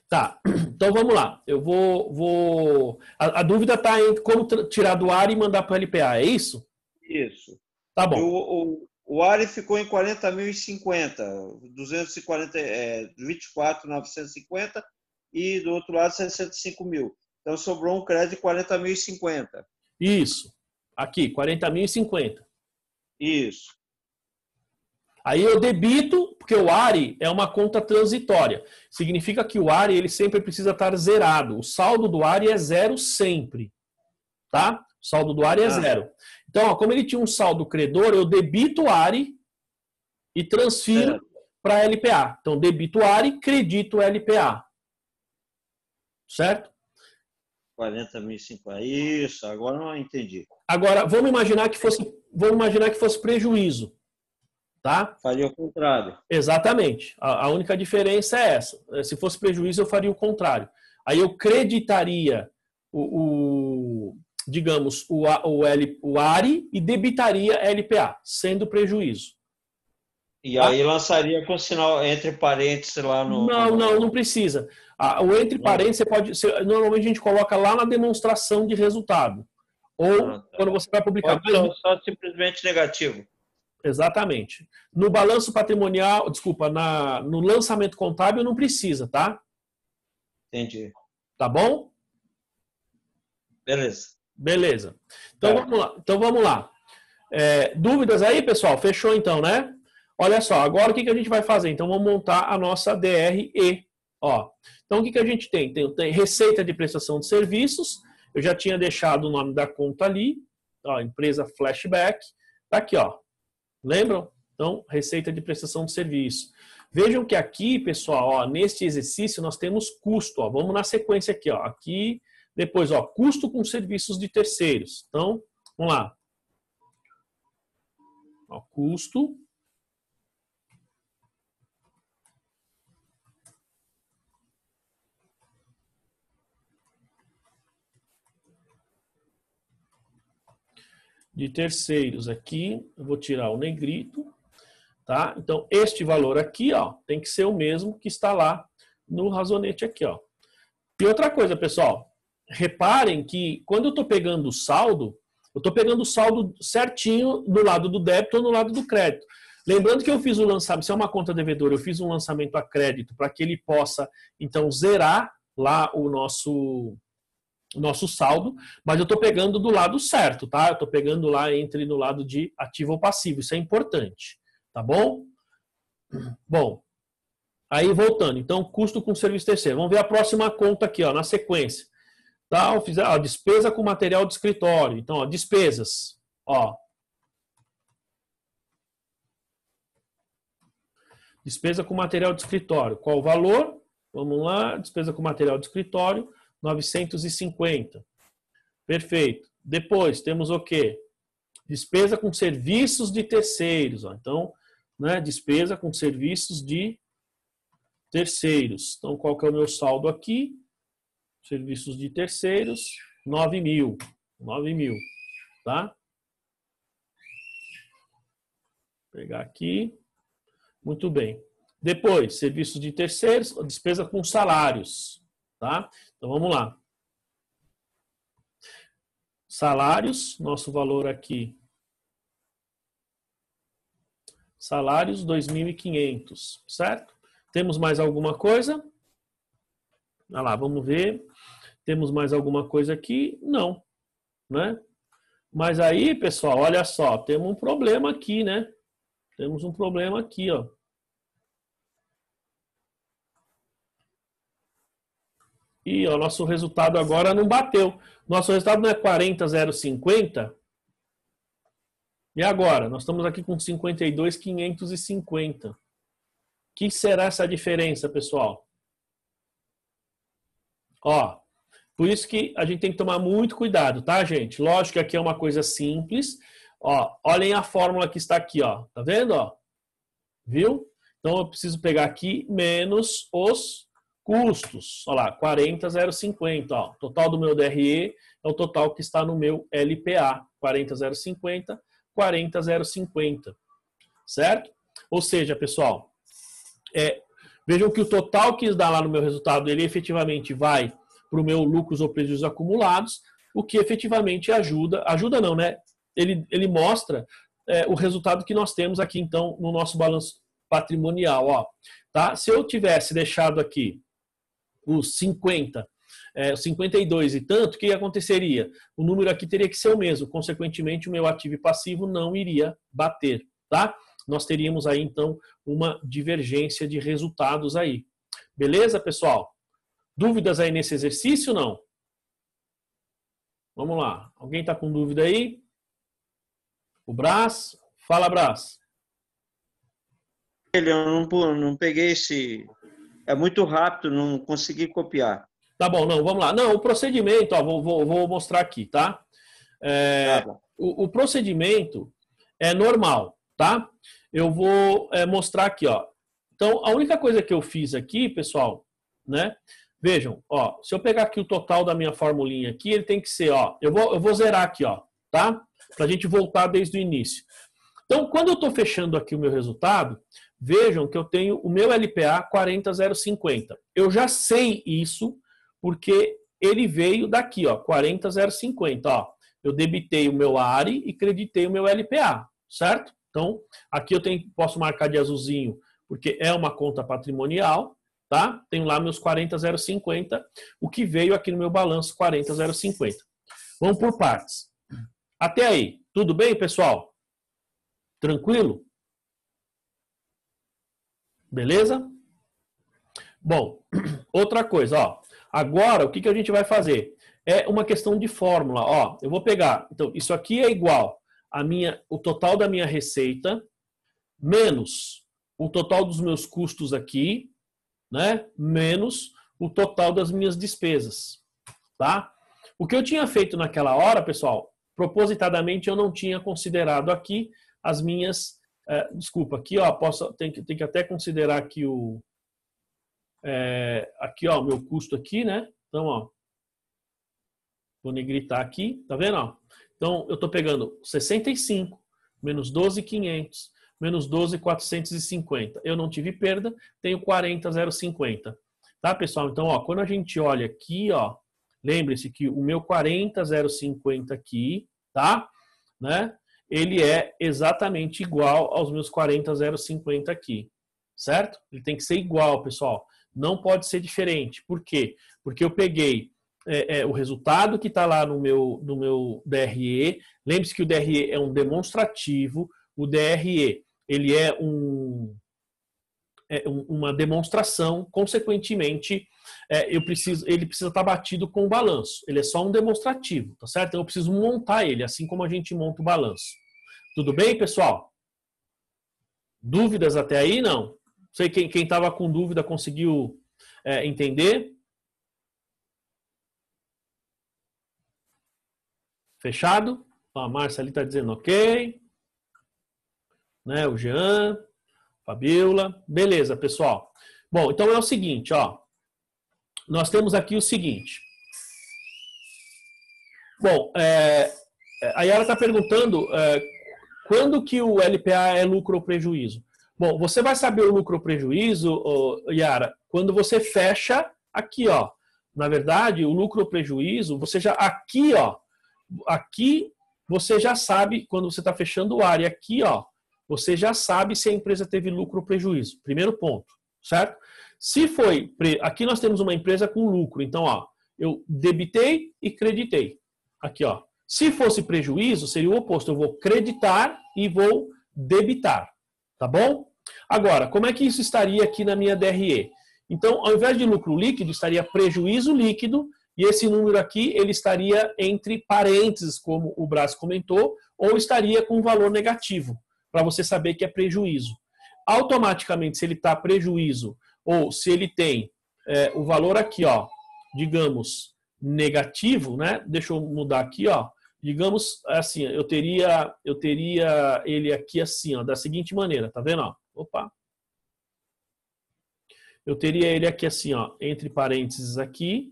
Tá, então vamos lá. Eu vou... A dúvida está em como tirar do ARI e mandar para o LPA, é isso? Isso. Tá bom. O ARI ficou em 40.050, 24.950 e do outro lado 65 mil. Então sobrou um crédito de 40.050. Isso. Aqui, 40.050. Isso. Aí eu debito, porque o ARI é uma conta transitória. Significa que o ARI ele sempre precisa estar zerado. O saldo do ARI é zero sempre. Tá? O saldo do ARI é zero. Então, ó, como ele tinha um saldo credor, eu debito o ARI e transfiro para LPA. Então, debito ARI, credito LPA. Certo? 40.050. Isso, agora eu não entendi. Agora, vamos imaginar que fosse prejuízo. Tá? Faria o contrário. Exatamente. A única diferença é essa. Se fosse prejuízo, eu faria o contrário. Aí eu creditaria digamos, o ARI e debitaria LPA, sendo prejuízo. E aí lançaria com sinal entre parênteses lá no... Não precisa. O entre parênteses, normalmente a gente coloca lá na demonstração de resultado. Ou quando você vai publicar. Pode só simplesmente negativo. Exatamente. No balanço patrimonial, desculpa, no lançamento contábil não precisa, tá? Entendi. Tá bom? Beleza. Então vamos lá. Dúvidas aí, pessoal? Fechou então, né? Olha só, agora o que a gente vai fazer? Então vamos montar a nossa DRE. Ó. Então o que a gente tem? Tem receita de prestação de serviços. Eu já tinha deixado o nome da conta ali. Ó, empresa Flashback. Tá aqui, ó. Lembram? Então, receita de prestação de serviço. Vejam que aqui, pessoal, ó, neste exercício nós temos custo. Ó. Vamos na sequência aqui. Ó. Aqui, depois, ó, custo com serviços de terceiros. Então, vamos lá. Ó, custo. De terceiros aqui, eu vou tirar o negrito. Tá? Então, este valor aqui, ó, tem que ser o mesmo que está lá no razonete aqui, ó. E outra coisa, pessoal, reparem que quando eu estou pegando o saldo, eu estou pegando o saldo certinho do lado do débito ou no lado do crédito. Lembrando que eu fiz o lançamento, se é uma conta devedora, eu fiz um lançamento a crédito para que ele possa, então, zerar lá o nosso saldo, mas eu estou pegando do lado certo, tá? Eu estou pegando lá no lado de ativo ou passivo, isso é importante. Tá bom? Bom, aí voltando. Então, custo com serviço terceiro. Vamos ver a próxima conta aqui, ó, na sequência. Tá? Eu fiz, ó, despesa com material de escritório. Então, ó, despesas. Ó. Despesa com material de escritório. Qual o valor? Vamos lá. Despesa com material de escritório, 950. Perfeito. Depois, temos o quê? Despesa com serviços de terceiros. Ó. Então, né, despesa com serviços de terceiros. Então, qual que é o meu saldo aqui? Serviços de terceiros, 9.000. 9.000, tá? Vou pegar aqui. Muito bem. Depois, serviços de terceiros, despesa com salários, tá? Então, vamos lá. Salários, nosso valor aqui. Salários, 2.500, certo? Temos mais alguma coisa? Olha lá, vamos ver. Temos mais alguma coisa aqui? Não, né? Mas aí, pessoal, olha só, temos um problema aqui, né? Temos um problema aqui, ó. E o nosso resultado agora não bateu. Nosso resultado não é 40.050. E agora? Nós estamos aqui com 52.550. O que será essa diferença, pessoal? Ó, por isso que a gente tem que tomar muito cuidado, tá, gente? Lógico que aqui é uma coisa simples. Ó, olhem a fórmula que está aqui, ó. Tá vendo, ó? Viu? Então eu preciso pegar aqui menos os custos. Olha lá, 40.050, ó. O total do meu DRE é o total que está no meu LPA, 40.050. 40.050, certo? Ou seja, pessoal, vejam que o total que dá lá no meu resultado, ele efetivamente vai para o meu lucros ou prejuízos acumulados, o que efetivamente ajuda não, né? Ele mostra o resultado que nós temos aqui, então, no nosso balanço patrimonial, ó. Tá? Se eu tivesse deixado aqui os 52 e tanto, o que aconteceria? O número aqui teria que ser o mesmo, consequentemente o meu ativo e passivo não iria bater, tá? Nós teríamos aí então uma divergência de resultados aí. Beleza, pessoal? Dúvidas aí nesse exercício, não? Vamos lá. Alguém está com dúvida aí? O Brás? Fala, Brás. eu não peguei esse. É muito rápido, não consegui copiar. Tá bom, não, vamos lá. Não, o procedimento, ó, vou mostrar aqui, tá? Tá bom. O procedimento é normal, tá? Eu vou mostrar aqui, ó. Então, a única coisa que eu fiz aqui, pessoal, né? Vejam, ó, se eu pegar aqui o total da minha formulinha aqui, ele tem que ser, ó, eu vou zerar aqui, ó, tá? Pra gente voltar desde o início. Então, quando eu estou fechando aqui o meu resultado, vejam que eu tenho o meu LPA 40050. Eu já sei isso porque ele veio daqui, ó, 40050, ó. Eu debitei o meu ARI e creditei o meu LPA, certo? Então, aqui eu posso marcar de azulzinho porque é uma conta patrimonial, tá? Tenho lá meus 40050, o que veio aqui no meu balanço 40050. Vamos por partes. Até aí, tudo bem, pessoal? Tranquilo? Beleza? Bom, outra coisa, ó. Agora, o que a gente vai fazer? É uma questão de fórmula, ó. Eu vou pegar, então, isso aqui é igual o total da minha receita menos o total dos meus custos aqui, né? Menos o total das minhas despesas, tá? O que eu tinha feito naquela hora, pessoal, propositadamente eu não tinha considerado aqui as minhas, desculpa, aqui ó, tem que até considerar aqui aqui ó, o meu custo aqui, né? Então ó, vou negritar aqui, tá vendo? Ó? Então eu tô pegando 65 menos 12.500 menos 12.450. Eu não tive perda, tenho 40.050, tá, pessoal? Então ó, quando a gente olha aqui, ó, lembre-se que o meu 40.050 aqui, tá? Né? Ele é exatamente igual aos meus 40.050 aqui, certo? Ele tem que ser igual, pessoal. Não pode ser diferente. Por quê? Porque eu peguei o resultado que está lá no meu DRE. Lembre-se que o DRE é um demonstrativo. O DRE ele é uma demonstração, consequentemente, ele precisa estar batido com o balanço. Ele é só um demonstrativo, tá certo? Então eu preciso montar ele, assim como a gente monta o balanço. Tudo bem, pessoal? Dúvidas até aí? Não? Sei quem estava com dúvida conseguiu entender? Fechado? Ó, a Márcia ali está dizendo ok. Né, o Jean, Fabiola. Beleza, pessoal. Bom, então é o seguinte, ó. Nós temos aqui o seguinte. Bom, a Yara está perguntando quando que o LPA é lucro ou prejuízo. Bom, você vai saber o lucro ou prejuízo, Yara, quando você fecha aqui, ó. Na verdade, o lucro ou prejuízo, você já aqui, ó. Aqui você já sabe quando você está fechando o área. Aqui, ó, você já sabe se a empresa teve lucro ou prejuízo. Primeiro ponto, certo? Se foi, aqui nós temos uma empresa com lucro, então, ó, eu debitei e creditei. Aqui, ó. Se fosse prejuízo, seria o oposto. Eu vou creditar e vou debitar, tá bom? Agora, como é que isso estaria aqui na minha DRE? Então, ao invés de lucro líquido, estaria prejuízo líquido, e esse número aqui, ele estaria entre parênteses, como o Brás comentou, ou estaria com um valor negativo, para você saber que é prejuízo. Automaticamente, se ele está prejuízo, ou se ele tem o valor aqui, ó, digamos, negativo, né? Deixa eu mudar aqui, ó. Digamos assim, eu teria ele aqui assim, ó, da seguinte maneira, tá vendo? Ó? Opa. Eu teria ele aqui assim, ó, entre parênteses aqui,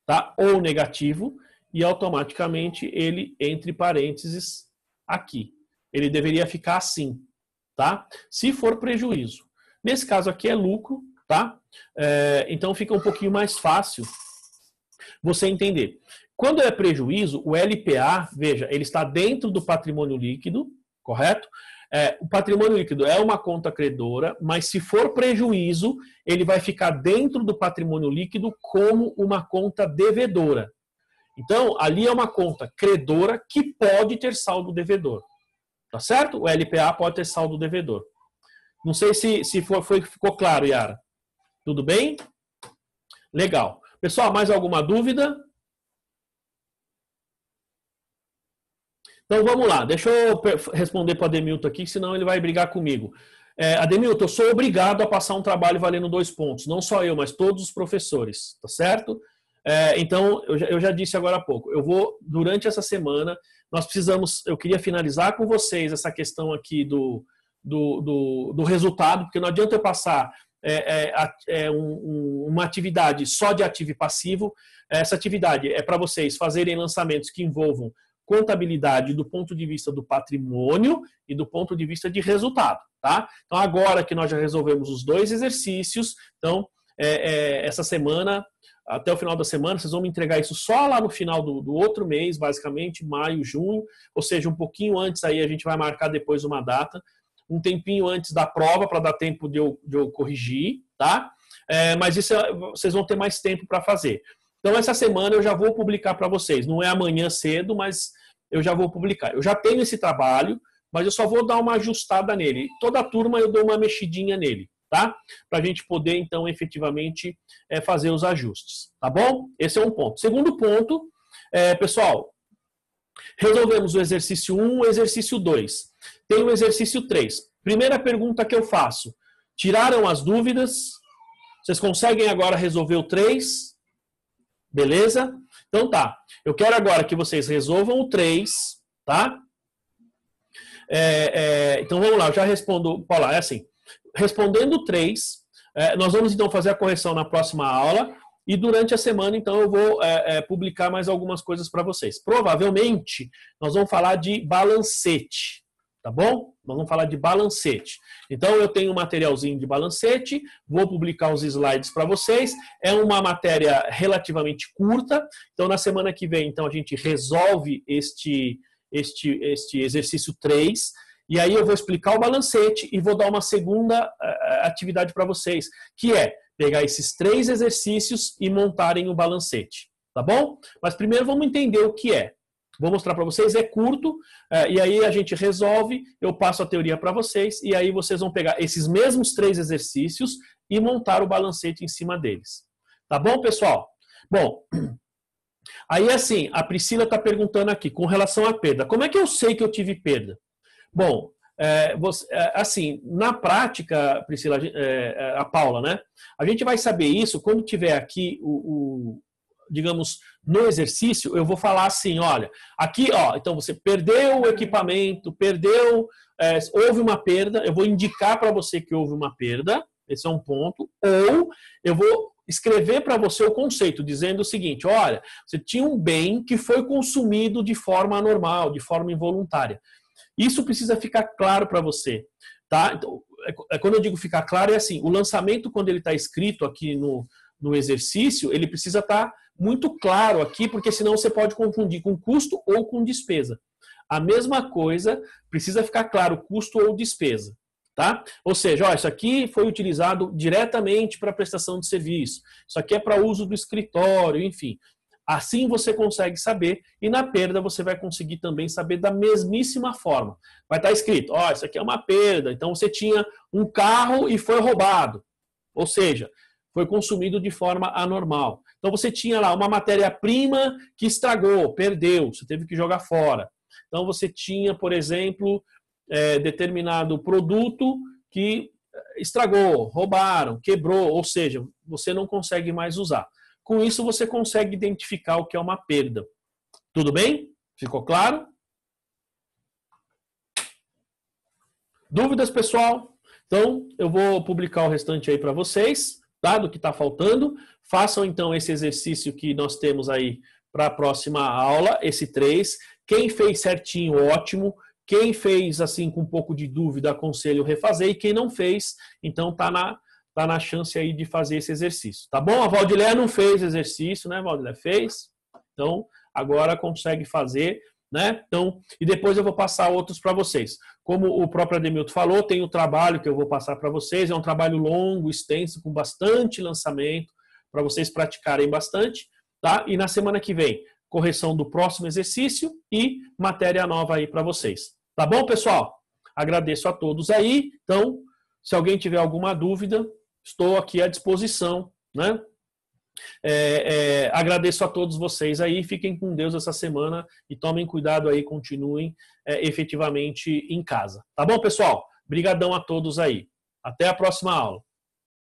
tá? Ou negativo, e automaticamente ele entre parênteses aqui. Ele deveria ficar assim, tá? Se for prejuízo. Nesse caso aqui é lucro, tá? Então fica um pouquinho mais fácil você entender. Quando é prejuízo, o LPA, veja, ele está dentro do patrimônio líquido, correto? O patrimônio líquido é uma conta credora, mas se for prejuízo, ele vai ficar dentro do patrimônio líquido como uma conta devedora. Então, ali é uma conta credora que pode ter saldo devedor. Tá certo? O LPA pode ter saldo devedor. Não sei se ficou claro, Yara. Tudo bem? Legal. Pessoal, mais alguma dúvida? Então vamos lá, deixa eu responder para o Ademilton aqui, senão ele vai brigar comigo. Ademilton, eu sou obrigado a passar um trabalho valendo 2 pontos. Não só eu, mas todos os professores, tá certo? Então, eu já disse agora há pouco, eu vou, durante essa semana, eu queria finalizar com vocês essa questão aqui do resultado, porque não adianta eu passar uma atividade só de ativo e passivo. Essa atividade é para vocês fazerem lançamentos que envolvam contabilidade do ponto de vista do patrimônio e do ponto de vista de resultado, tá? Então, agora que nós já resolvemos os 2 exercícios, então, essa semana, até o final da semana, vocês vão me entregar isso só lá no final do outro mês, basicamente, maio, junho, ou seja, um pouquinho antes aí a gente vai marcar depois uma data, um tempinho antes da prova, para dar tempo de eu corrigir, tá? Mas isso vocês vão ter mais tempo para fazer. Então, essa semana eu já vou publicar para vocês. Não é amanhã cedo, mas eu já vou publicar. Eu já tenho esse trabalho, mas eu só vou dar uma ajustada nele. Toda a turma eu dou uma mexidinha nele, tá? Para a gente poder, então, efetivamente fazer os ajustes, tá bom? Esse é um ponto. Segundo ponto, pessoal, resolvemos o exercício 1, o exercício 2. Tem o exercício 3. Primeira pergunta que eu faço. Tiraram as dúvidas? Vocês conseguem agora resolver o 3? Beleza? Então tá. Eu quero agora que vocês resolvam o 3, tá? Então vamos lá, eu já respondo. Paula, é assim. Respondendo o 3, nós vamos então fazer a correção na próxima aula e durante a semana, então, eu vou publicar mais algumas coisas para vocês. Provavelmente, nós vamos falar de balancete, tá bom? Nós vamos falar de balancete. Então, eu tenho um materialzinho de balancete, vou publicar os slides para vocês. É uma matéria relativamente curta. Então, na semana que vem, então, a gente resolve este exercício 3. E aí eu vou explicar o balancete e vou dar uma segunda atividade para vocês, que é pegar esses 3 exercícios e montarem o balancete, tá bom? Mas primeiro vamos entender o que é. Vou mostrar para vocês, é curto, e aí a gente resolve, eu passo a teoria para vocês, e aí vocês vão pegar esses mesmos 3 exercícios e montar o balancete em cima deles. Tá bom, pessoal? Bom, aí assim, a Priscila está perguntando aqui, com relação à perda. Como é que eu sei que eu tive perda? Bom, assim, na prática, Priscila, a Paula, né? A gente vai saber isso quando tiver aqui digamos, no exercício, eu vou falar assim, olha, aqui, ó, então você perdeu o equipamento, houve uma perda, eu vou indicar para você que houve uma perda, esse é um ponto, ou eu vou escrever para você o conceito, dizendo o seguinte, olha, você tinha um bem que foi consumido de forma anormal, de forma involuntária. Isso precisa ficar claro para você, tá? Então, quando eu digo ficar claro, é assim, o lançamento, quando ele está escrito aqui no exercício, ele precisa estar muito claro aqui, porque senão você pode confundir com custo ou com despesa. A mesma coisa, precisa ficar claro custo ou despesa, tá? Ou seja, ó, isso aqui foi utilizado diretamente para prestação de serviço, isso aqui é para uso do escritório, enfim. Assim você consegue saber, e na perda você vai conseguir também saber da mesmíssima forma. Vai estar escrito, ó, isso aqui é uma perda, então você tinha um carro e foi roubado. Ou seja, foi consumido de forma anormal. Então você tinha lá uma matéria-prima que estragou, perdeu, você teve que jogar fora. Então você tinha, por exemplo, determinado produto que estragou, roubaram, quebrou, ou seja, você não consegue mais usar. Com isso, você consegue identificar o que é uma perda. Tudo bem? Ficou claro? Dúvidas, pessoal? Então, eu vou publicar o restante aí para vocês, tá? Do que está faltando. Façam, então, esse exercício que nós temos aí para a próxima aula, esse 3. Quem fez certinho, ótimo. Quem fez, assim, com um pouco de dúvida, aconselho refazer. E quem não fez, então, tá na chance aí de fazer esse exercício, tá bom? A Valdilé não fez exercício, né, Valdilé? Fez. Então, agora consegue fazer, né? Então, e depois eu vou passar outros para vocês. Como o próprio Ademilton falou, tem o trabalho que eu vou passar para vocês. É um trabalho longo, extenso, com bastante lançamento, para vocês praticarem bastante, tá? E na semana que vem, correção do próximo exercício e matéria nova aí para vocês. Tá bom, pessoal? Agradeço a todos aí. Então, se alguém tiver alguma dúvida, estou aqui à disposição, né? Agradeço a todos vocês aí, fiquem com Deus essa semana e tomem cuidado aí, continuem efetivamente em casa. Tá bom, pessoal? Brigadão a todos aí. Até a próxima aula.